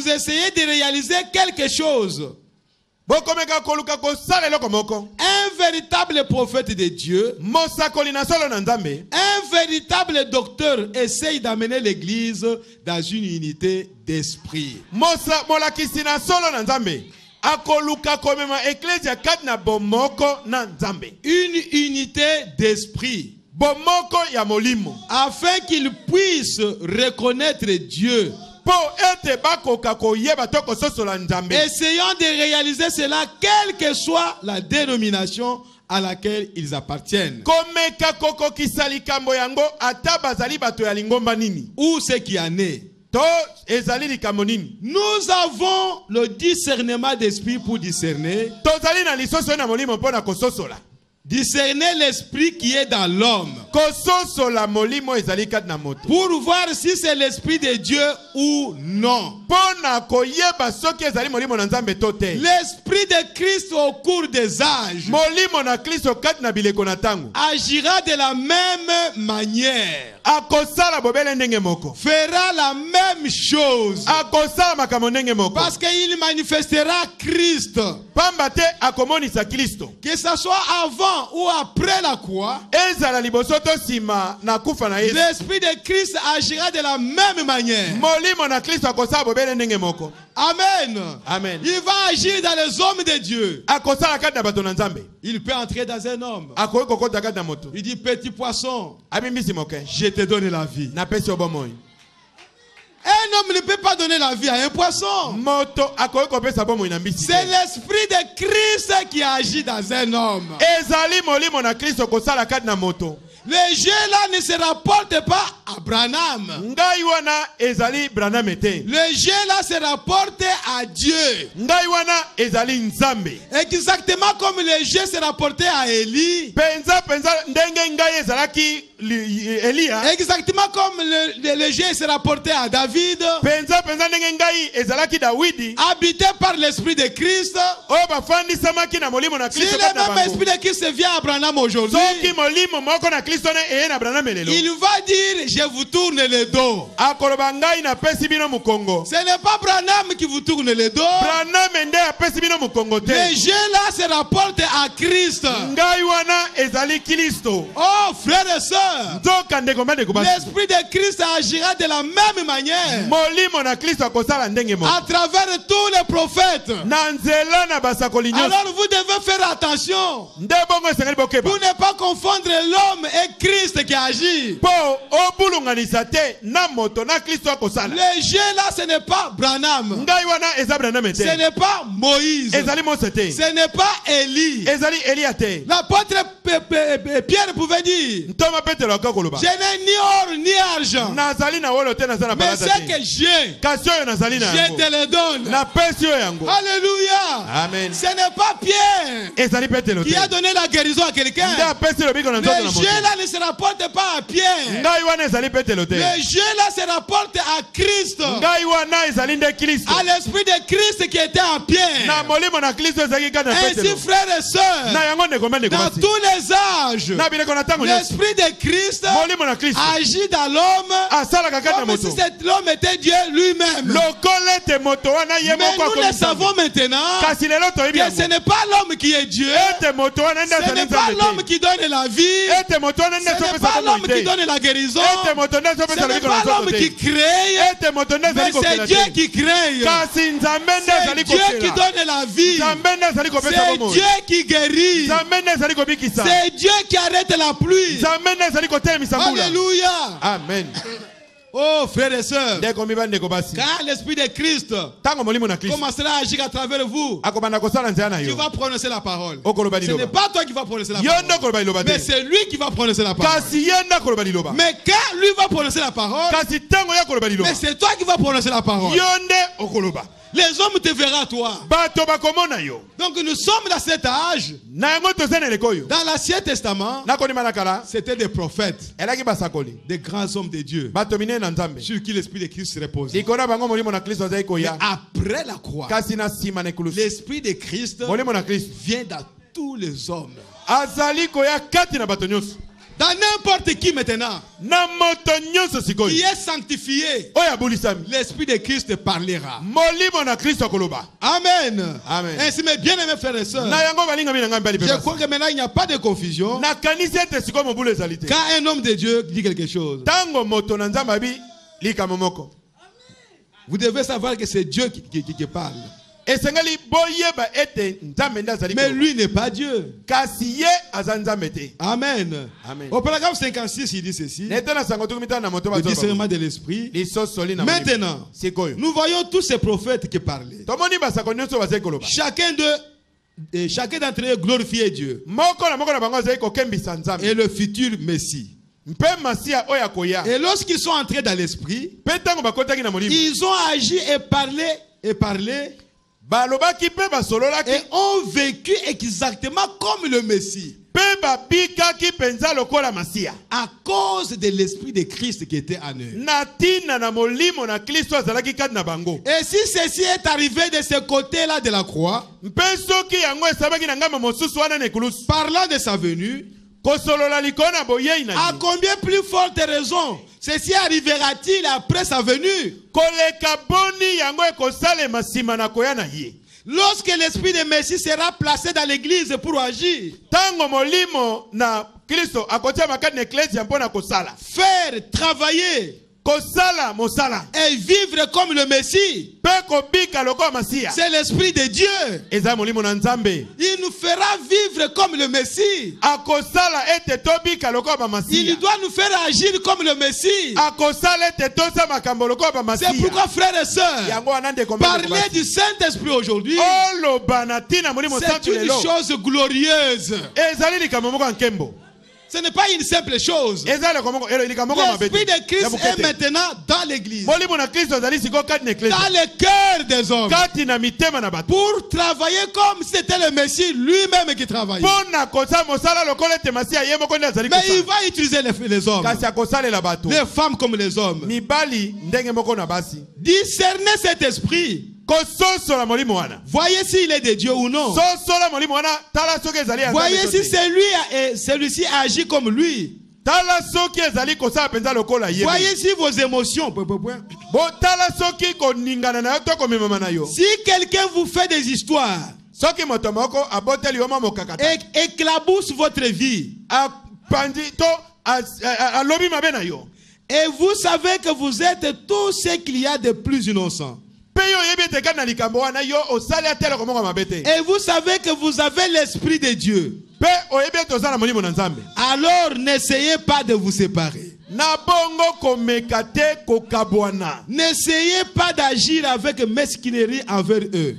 essayez de réaliser quelque chose. Un véritable prophète de Dieu, un véritable docteur essaye d'amener l'église dans une unité d'esprit. Une unité d'esprit. Afin qu'il puisse reconnaître Dieu. Essayons de réaliser cela, quelle que soit la dénomination à laquelle ils appartiennent. Ou ce qui en est. Nous avons le discernement d'esprit pour discerner. Discerner l'esprit qui est dans l'homme. Pour voir si c'est l'esprit de Dieu ou non. L'esprit de Christ au cours des âges agira de la même manière. Fera la même chose. Parce qu'il manifestera Christ. Que ce soit avant ou après la croix, l'esprit de Christ agira de la même manière. Amen. Amen. Il va agir dans les hommes de Dieu. Il peut entrer dans un homme. Il dit, petit poisson, je te donne la vie. Un homme ne peut pas donner la vie à un poisson. C'est l'esprit de Christ qui agit dans un homme. Les jeux là ne se rapportent pas à Branham. Les jeux là se rapportent à Dieu. Exactement comme les jeux se rapportaient à Élie. Exactement comme les jeux se rapportaient à David. Habité par l'esprit de Christ. Si le même esprit de Christ vient à Branham aujourd'hui, il va dire, je je vous tourne le dos. Ce n'est pas Branham qui vous tourne le dos. Les jeux là se rapportent à Christ. Oh frères et sœurs, l'esprit de Christ agira de la même manière à travers tous les prophètes. Alors vous devez faire attention pour ne pas confondre l'homme et Christ qui agit. Les jeux là, ce n'est pas Branham, ce n'est pas Moïse, ce n'est pas Élie. L'apôtre Pierre pouvait dire, je n'ai ni or ni argent, mais ce que j'ai, je te le donne. Alléluia. Amen. Ce n'est pas Pierre qui a donné la guérison à quelqu'un. Les jeux là ne se rapportent pas à Pierre. Les jeux là se rapportent à Christ, à l'esprit de Christ qui était en Pierre. Ainsi frères et sœurs, dans tous les âges, l'esprit de Christ agit dans l'homme comme si cet homme était Dieu lui-même. Mais nous le savons maintenant que ce n'est pas l'homme qui est Dieu, ce n'est pas l'homme qui donne la vie, ce n'est pas l'homme qui donne la guérison, ce n'est pas l'homme qui crée, mais c'est Dieu qui crée. C'est Dieu qui donne la vie, c'est Dieu qui guérit, c'est Dieu qui arrête la pluie. Alléluia. Amen. Oh frères et sœurs, quand l'esprit de Christ commencera à agir à travers vous, tu vas prononcer la parole. Ce n'est pas toi qui vas prononcer la parole, mais c'est lui qui va prononcer la parole. Mais quand lui va prononcer la parole, mais c'est toi qui vas prononcer la parole. Les hommes te verront toi. Donc nous sommes dans cet âge. Dans l'Ancien Testament, c'était des prophètes, des grands hommes de Dieu, sur qui l'esprit de Christ se repose. Mais après la croix, l'esprit de Christ vient dans tous les hommes. Dans n'importe qui maintenant qui est sanctifié, l'esprit de Christ parlera. Amen. Ainsi, mes bien-aimés frères et sœurs, je crois que maintenant il n'y a pas de confusion. Quand un homme de Dieu dit quelque chose, vous devez savoir que c'est Dieu qui parle. Mais lui n'est pas Dieu. Amen. Au paragraphe 56, il dit ceci: le discernement de l'esprit. Maintenant, nous voyons tous ces prophètes qui parlaient. Chacun d'entre eux glorifiait Dieu et le futur Messie. Et lorsqu'ils sont entrés dans l'esprit, ils ont agi et parlé et ont vécu exactement comme le Messie, à cause de l'esprit de Christ qui était en eux. Et si ceci est arrivé de ce côté-là de la croix, parlant de sa venue, à combien plus forte raison ceci arrivera-t-il après sa venue? Lorsque l'esprit de Messie sera placé dans l'église pour agir, faire, travailler et vivre comme le Messie, c'est l'esprit de Dieu. Il nous fera vivre comme le Messie. Il doit nous faire agir comme le Messie. C'est pourquoi, frères et sœurs, parler du Saint-Esprit aujourd'hui, c'est une chose glorieuse. Ce n'est pas une simple chose. L'esprit de Christ est maintenant dans l'église, dans le cœur des hommes, pour travailler comme si c'était le Messie lui-même qui travaillait. Mais il va utiliser les hommes, les femmes comme les hommes. Discerner cet esprit. Voyez s'il est de Dieu ou non. Voyez si celui-ci agit comme lui. Voyez si vos émotions. Si quelqu'un vous fait des histoires et éclabousse votre vie, et vous savez que vous êtes tout ce qu'il y a de plus innocent, et vous savez que vous avez l'esprit de Dieu, alors n'essayez pas de vous séparer. N'essayez pas d'agir avec mesquinerie envers eux.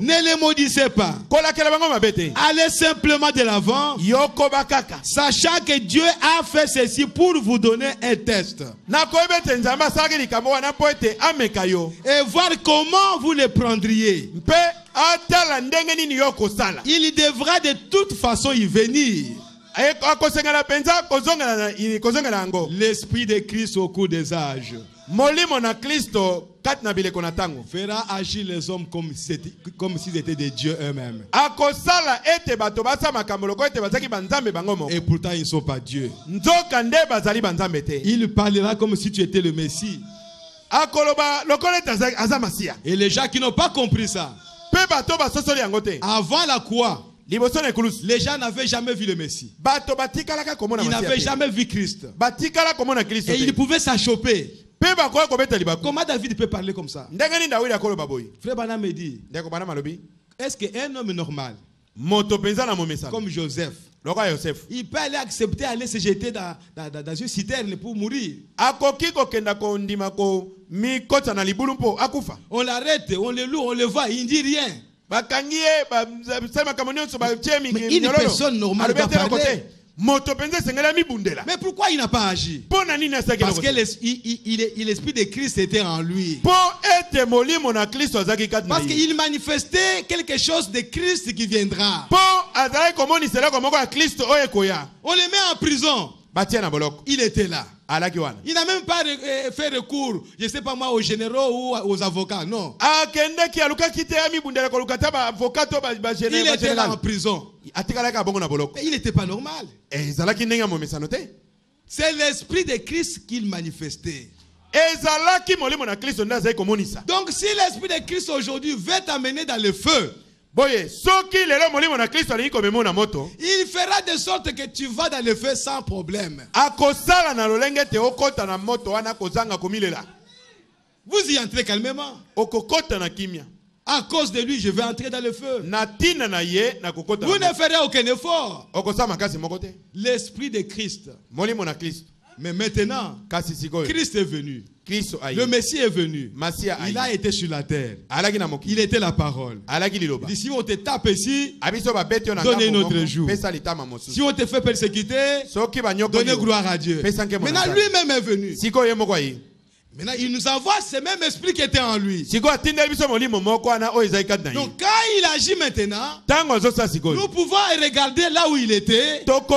Ne les maudissez pas. Allez simplement de l'avant, sachant que Dieu a fait ceci pour vous donner un test et voir comment vous le prendriez. Il devra de toute façon y venir. L'esprit de Christ au cours des âges fera agir les hommes comme s'ils étaient des dieux eux-mêmes. Et pourtant ils ne sont pas dieux. Il parlera comme si tu étais le Messie. Et les gens qui n'ont pas compris ça, avant la croix, les gens n'avaient jamais vu le Messie. Ils n'avaient jamais vu Christ. Et ils pouvaient s'achoper. Comment David peut parler comme ça? Frère Branham me dit, est-ce qu'un homme normal comme Joseph, il peut aller accepter aller se jeter dans une citerne pour mourir? On l'arrête, on le loue, on le voit, il ne dit rien. Mais une personne normale va parler. Mais pourquoi il n'a pas agi? Parce que l'esprit de Christ était en lui. Parce qu'il manifestait quelque chose de Christ qui viendra. On le met en prison. Il était là. Il n'a même pas fait recours, je ne sais pas moi, aux généraux ou aux avocats, non. Il était là en prison. Mais il n'était pas normal. C'est l'esprit de Christ qu'il manifestait. Donc si l'esprit de Christ aujourd'hui veut t'amener dans le feu, il fera de sorte que tu vas dans le feu sans problème. Vous y entrez calmement. À cause de lui, je vais entrer dans le feu. Vous ne ferez aucun effort. L'esprit de Christ. Mais maintenant, Christ est venu. Le Messie est venu. Il a été sur la terre. Il était la parole. Si on te tape ici, donnez un autre jour. Si on te fait persécuter, donnez gloire à Dieu. Maintenant lui-même est venu. Maintenant il nous envoie ce même esprit qui était en lui. Donc quand il agit maintenant, nous pouvons regarder là où il était, voir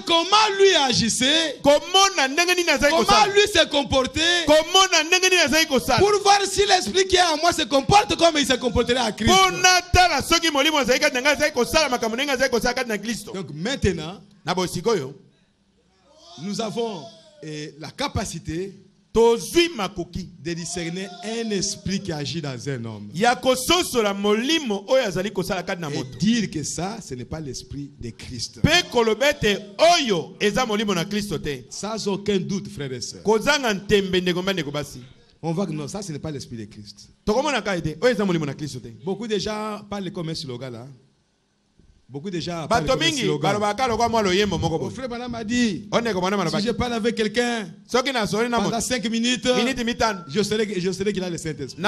comment lui agissait, comment lui se comportait, pour voir si l'esprit qui est en moi se comporte comme il se comporterait à Christ. Donc maintenant, nous avons la capacité de discerner un esprit qui agit dans un homme et dire que ça, ce n'est pas l'esprit de Christ. Sans aucun doute, frères et sœurs. On voit que non, ça, ce n'est pas l'esprit de Christ. Beaucoup de gens parlent comme un slogan là. Beaucoup de gens parlent comme un slogan. Mon frère Branham m'a dit, si je parle avec quelqu'un pendant 5 minutes, je saurais qu'il a le Saint-Esprit.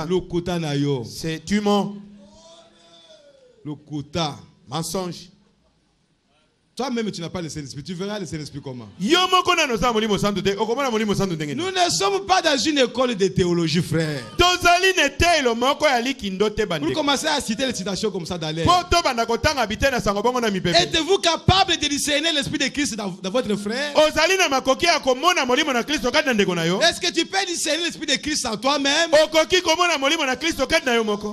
Lukuta na yo. C'est tu mens. Lukuta. Mensonge. Toi-même, tu n'as pas le Saint-Esprit. Tu verras le Saint-Esprit comment. Nous ne sommes pas dans une école de théologie, frère. Pour commencer à citer les citations comme ça dans l'air. Êtes-vous capable de discerner l'Esprit de Christ dans votre frère? Est-ce que tu peux discerner l'Esprit de Christ en toi-même?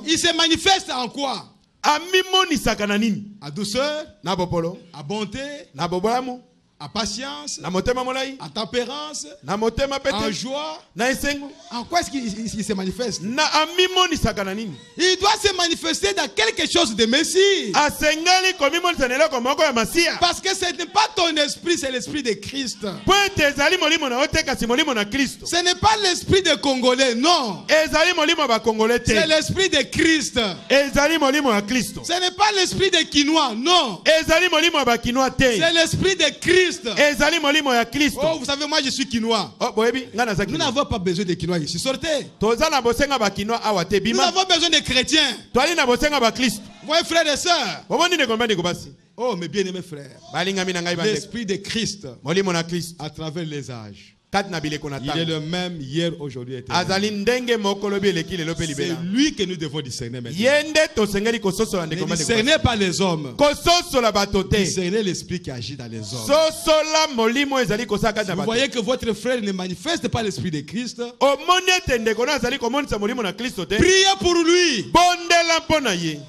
Il se manifeste en quoi? amimonisaka na nini? À douceur, Na bopolo, à bonté, na bobolamu, à patience, na motema molai, à tempérance, na motema en pete, joie. na esengo. En quoi est-ce qu'il se manifeste? Na amimonisaka na nini? Il doit se manifester dans quelque chose de Messie. Asengeli komimonisa na eloko moko ya Masia. Parce que ce n'est pas ton esprit, c'est l'esprit de Christ. Po ete ezali molimo na ote kasi molimo na Kristo. Ce n'est pas l'esprit des Congolais, non. Ezali molimo ba Congolais te. C'est l'esprit de Christ. Ezali molimo ya Kristo. Ce n'est pas l'esprit des Quinois, non. Ezali molimo ba Kinoa te. C'est l'esprit de Christ. Ezali molimo ya Kristo. Oh, vous savez, moi je suis Quinois. Oh, boyebi, ngana za Nous Kinoa. n'avons pas besoin de Quinois ici. Sortez. Toza na bosenga ba Kinoa awa te Nous bima. avons besoin de chrétiens. Toali na bosenga ba Kristo. Vous voyez, frères et sœurs. Omoni ne komba ndeko basi. Oh, mes bien-aimés frères. Balinga mina ngai bande. L'esprit de Christ Molimo na Kristo. à travers les âges. Kati na bileko na Il est tanga. le même hier, aujourd'hui et éternellement. Azali ndenge moko lobi eleki lelo pe C'est libela. lui que nous devons discerner maintenant. Yende tosengeli kososola Ne ndeko mba ndeko basi. discernez pas les hommes. Kososola bato te. Discernez l'esprit qui agit dans les hommes. Sosola molimo ezali kosala kati na Vous bato. voyez que votre frère ne manifeste pas l'esprit de Christ. Omoni ete ndeko na azali komonisa molimo na Kristo te. Priez pour lui. Bondela mpo na ye.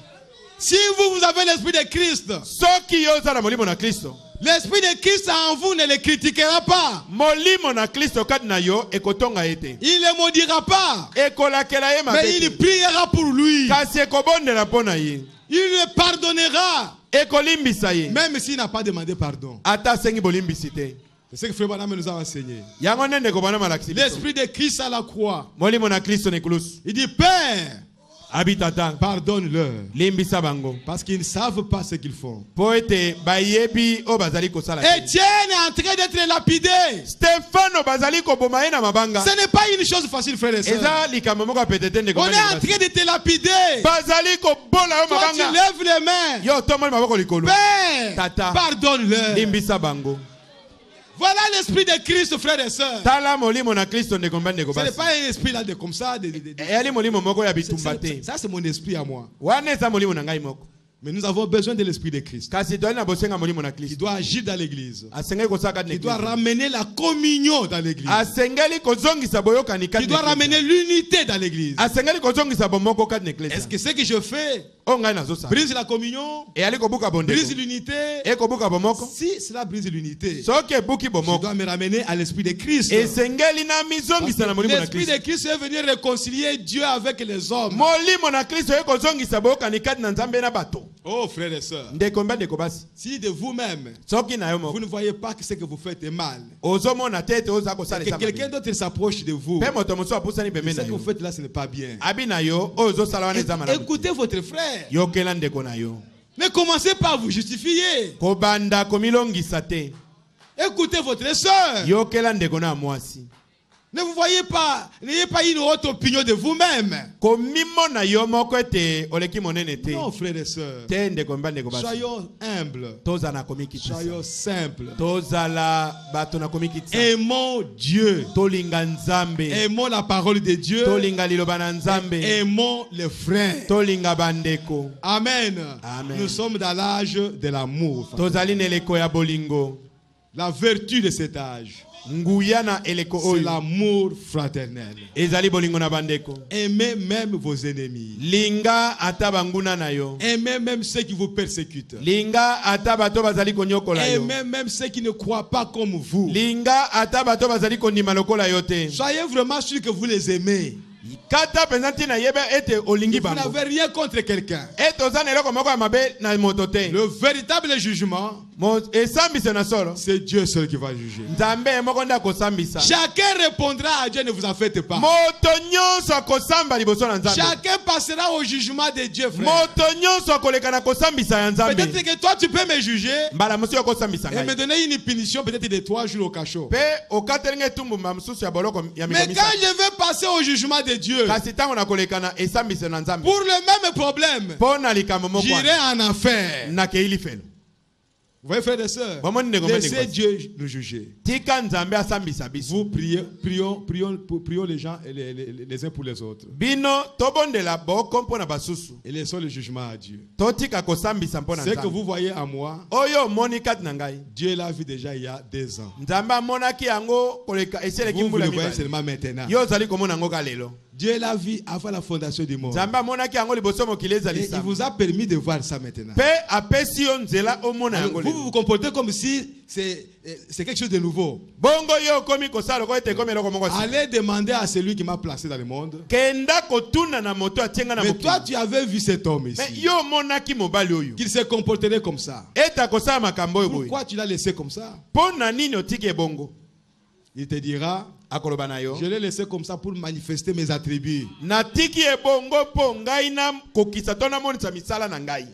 Si vous avez l'esprit de Christ, Soki yo oza na molimo na Kristo. l'esprit de Christ en vous ne le critiquera pas. Molimo na Kristo kati na yo ekotonga ete. Il ne maudira pas. Ekolakela ye Mais mabe il te. priera pour lui. Kasi ekobondela mpo na ye. Il le pardonnera. Ekolimbisa ye. Même s'il n'a pas demandé pardon. Ata asengi bolimbisi te. C'est ce que Frère Branham nous a enseigné. Yango nde ndeko bana malakisi biso. L'esprit de Christ à la croix. Molimo na Kristo nekulusu. Il dit, Père, Abitata. pardonne-leur. Limbisa bango. Parce qu'ils ne savent pas ce qu'ils font. Po ete bayebi o bazali kosala te. Étienne est en train d'être lapidé. Stefano bazali koboma ye na mabanga. Ce n'est pas une chose facile, frère et sœur. Eza likambo moko apetete ndeko On est en train de te lapider. bazali kobola yo Toi, tu mabanga. lèves les mains. Yo tomoli maboko likolo. Père, Tata. pardonne-leur. Limbisa bango. Voilà l'esprit de Christ, frère et sœur. Tala molimo na Kristo ndeko mba ndeko Ce n'est basi. pas un esprit là de comme ça. Eyali molimo moko ya bitumba te. Ça, c'est mon esprit à moi. Wana eza molimo na ngai moko. Mais nous avons besoin de l'esprit de Christ. Kasi toali na bosenga molimo na Qui Kristo. doit agir dans l'église. Asengeli kosala kati na Qui doit eglise. ramener la communion dans l'église. Asengeli kozongisa boyokani kati Qui na doit eglise. ramener l'unité dans l'église. Asengeli kozongisa bomoko kati na eglise. Est-ce que ce que je fais O ngai nazosala. brise la communion, Eyali kobuka bondeko. brise l'unité? Ekobuka bomoko. Si cela brise l'unité, Soki ebuki je bomoko. dois me ramener à l'esprit de Christ. Esengeli na Parce mizongisa na que molimo na l'esprit Kristo. de Christ est venu réconcilier Dieu avec les hommes. Molimo na Kristo ekozongisa boyokani kati na Nzambe na bato. Oh frères et sœurs, Ndeko mba ndeko basi. si de vous-même, Soki na yo vous moko. ne voyez pas que ce que vous faites est mal, Ozomona te ete oza kosala que esa quelqu'un mabe. d'autre s'approche de vous, Pe moto mosusu apusani pembeni ce na que vous yo. faites là, ce n'est pas bien. Abi na yo oyo ozosala wana eza malamu. Écoutez votre frère. Yokela ndeko na yo. Ne commencez pas à vous justifier. Kobanda komilongisa te. Écoutez votre sœur. Yokela ndeko na mwasi. Ne vous voyez pas, n'ayez pas une haute opinion de vous-même. Komimona yo moko ete oleki monene te. Non, frères et sœurs. Te ndeko mba ndeko basi. Soyons humbles. Toza na komikitisa. Soyons simples. Tozala bato na komikitisa. Aimons Dieu. Tolinga Nzambe. Aimons la parole de Dieu. Tolinga liloba na Nzambe. Aimons les frères. Tolinga bandeko. Amen. Amen. Nous sommes dans l'âge de l'amour. Tozali na eleko ya bolingo. La vertu de cet âge, Nguya na eleko c'est oyo. l'amour fraternel. Ezali bolingo na bandeko. Aimez même vos ennemis. Linga ata banguna na yo. Aimez même ceux qui vous persécutent. Linga ata bato bazali konyokola yo. Aimez même ceux qui ne croient pas comme vous. Linga ata bato bazali kondima lokola yo te. Soyez vraiment sûr que vous les aimez. Kata penza ntina yeba ete olingi Vous bango. n'avez rien contre quelqu'un. Ete oza na eloko moko ya mabe na moto te. Le véritable jugement, Esambisa na solo. c'est Dieu seul qui va juger. Nzambe moko nda kosambisa. Chacun répondra à Dieu, ne vous en faites pas. Moto nyonso akosamba liboso na Nzambe. Chacun passera au jugement de Dieu, frère. Moto nyonso akoleka na kosambisa ya Nzambe. Peut-être que toi, tu peux me juger Mbala musu yo kosambisa et me ngai. donner une punition peut-être de 3 jours au cachot. Pe okatelenge tumbu mususu ya boloko ya Mais mikomisa. quand je vais passer au jugement de Dieu, Kasi tango na koleka na esambisa na Nzambe. pour le même problème, Pona likambo moko. j'irai en enfer. Na keili felo. Vous voyez, frères et sœurs, Bon, mon négo, laissez mon négo. Dieu nous juger. Tika Nzambe asambisa biso. Vous prions les gens et les uns pour les autres. Bino tobondela boko mpona basusu. Et laissons le jugement à Dieu. Totika kosambisa mpona Ce que Nzambe. vous voyez en moi, Oyo moni kati na ngai. Dieu l'a vu déjà il y a 2 ans. Nzambe amonaki yango koleka eseleki Vous mbula le voyez mibale. seulement maintenant. Yo zali komona ngo kalelo. Dieu l'a vu avant la fondation du monde. Nzambe amonaki yango liboso mokili ezali Et il sama. vous a permis de voir ça maintenant. Pe apesi yo nzela omona Alors, yango vous lelo. vous comportez comme si c'est quelque chose de nouveau. Bongo yo komi kosala ko ete komi eloko moko. Allez demander à celui qui m'a placé dans le monde. Kenda kotuna na moto atienga na Mais mokili. toi, tu avais vu cet homme Mais ici. yo monaki mobali oyo. Qu'il se comporterait comme ça. Eta kosala makambo oyo boye. Pourquoi tu l'as laissé comme ça? Pona nini otiki ebongo? Il te dira, Akoloba na yo. je l'ai laissé comme ça pour manifester mes attributs. Natiki ebongo po ngai na kokisa to na monisa misala na ngai.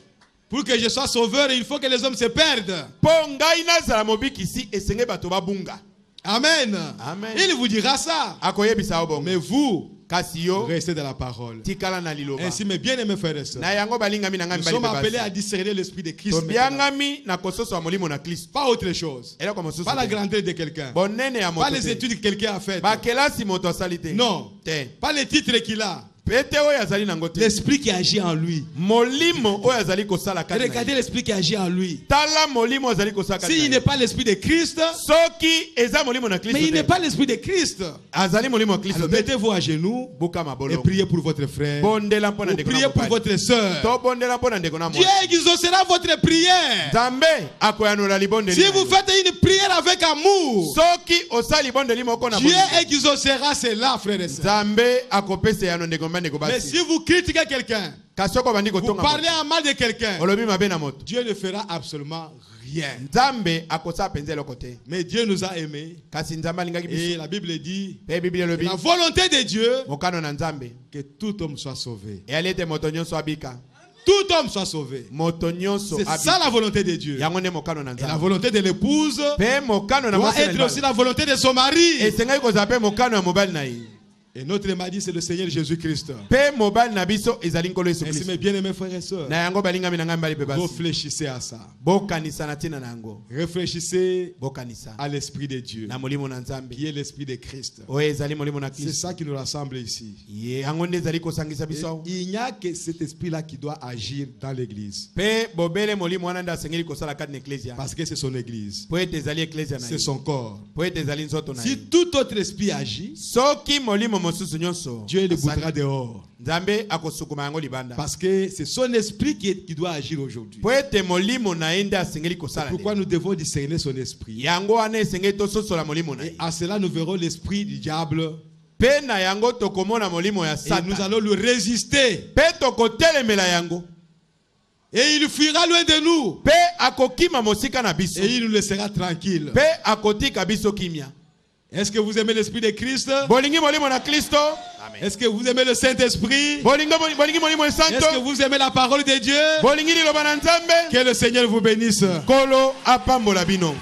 Pour que je sois sauveur, il faut que les hommes se perdent. Po ngai nazala mobikisi esenge bato babunga. Amen. Amen. Il vous dira ça. Akoyebisa obongo. Mais vous, Kasi yo restez dans la parole. tikala na liloba. Ainsi, mes bien-aimés frères et sœurs, Na yango balingami na ngai nous sommes mbali appelés bebasi. à discerner l'esprit de Christ. maintenant. Tobiangami na kososo ya molimo na Kristo. Pas autre chose. Eloko mosusu. Pas la te. grandeur de quelqu'un. Bonene ya Pas moto. les te. études que quelqu'un a faites. Bakelasi moto asali te. Non. Te. Pas les titres qu'il a. Pete oyo azali nango te. L'esprit qui agit en lui. Molimo oyo azali kosala kati na ye. Regardez l'esprit qui agit en lui. Tala molimo azali kosala kati na S'il ye. n'est pas l'esprit de Christ, Soki eza molimo na Kristo mais il n'est te. pas l'esprit de Christ. Azali molimo ya Kristo Alors te. mettez-vous à genoux Buka et mabolo. priez pour votre frère. Bondela mpona Ou ndeko na priez pour mobali. votre soeur. To bondela mpona ndeko na Dieu mwasi. exaucera votre prière. Nzambe akoyanula libondeli. Si na vous yo. faites une prière avec amour, Soki osali libondeli moko na Dieu bolingo. exaucera cela, frères et sœurs. Nzambe akopesa yano ndeko mba ndeko Mais basi. si vous critiquez quelqu'un, Kasi oko bandi vous kotonga parlez moto. en mal de quelqu'un, Olobi mabe na moto. Dieu ne fera absolument rien. Nzambe akosala penza eloko te. Mais Dieu nous a aimés. Kasi nzambe alingaki Et biso. la Bible dit, Pe Biblia elobi la volonté de Dieu, mokano na Nzambe. que tout homme soit sauvé. Eyali ete moto nyonso abika. Tout homme soit sauvé. Moto nyonso C'est ça abika. la volonté de Dieu. Yango nde mokano na Et la Nzambe. volonté de l'épouse Pe mokano na doit mwasi na être aussi libala. la volonté de son mari. Esengaki kozala pe mokano ya mobali na ye. Et notre mari, c'est le Seigneur Jésus-Christ. Pe mobali na biso ezali nkolo Yesu Ainsi, Kristo. mes bien-aimés frères et sœurs, Na yango balingami na ngai mbali pe basi. réfléchissez à ça. Bokanisa na ntina na yango. Réfléchissez Bokanisa. à l'Esprit de Dieu, Na molimo na Nzambe. qui est l'Esprit de Christ. Oyo ezali molimo na C'est Kristo. ça qui nous rassemble ici. Ye yango nde ezali kosangisa Et biso. il n'y a que cet esprit-là qui doit agir dans l'église. Pe bobele molimo wana nde asengeli kosala kati na eklesia. Parce que c'est son église. Po ete ezali eklesia na C'est ye. son corps. Po ete ezali nzoto na Si ye. tout autre esprit agit, Soki molimo mosusu nyonso. Dieu le bouttera dehors. Nzambe akosukuma yango libanda. Parce que c'est son esprit qui doit agir aujourd'hui. Po ete molimo na ye nde asengeli kosala. Pourquoi nous devons discerner son esprit? Yango wana esengeli tososola molimo na Et ye. à cela, nous verrons l'esprit du diable. Pe na yango tokomona molimo ya Et nous Satan. allons lui résister. Pe tokotelemela yango. Et il fuira loin de nous. Pe akokima mosika na biso. Et il nous laissera tranquilles. Pe akotika biso kimia. Est-ce que vous aimez l'esprit de Christ? Bolingi molimo na Kristo. Est-ce que vous aimez le Saint-Esprit? Bolingi molimo ya Est-ce que Santo. vous aimez la parole de Dieu? Bolingi liloba na Nzambe. Que le Seigneur vous bénisse. Kolo apambola bino.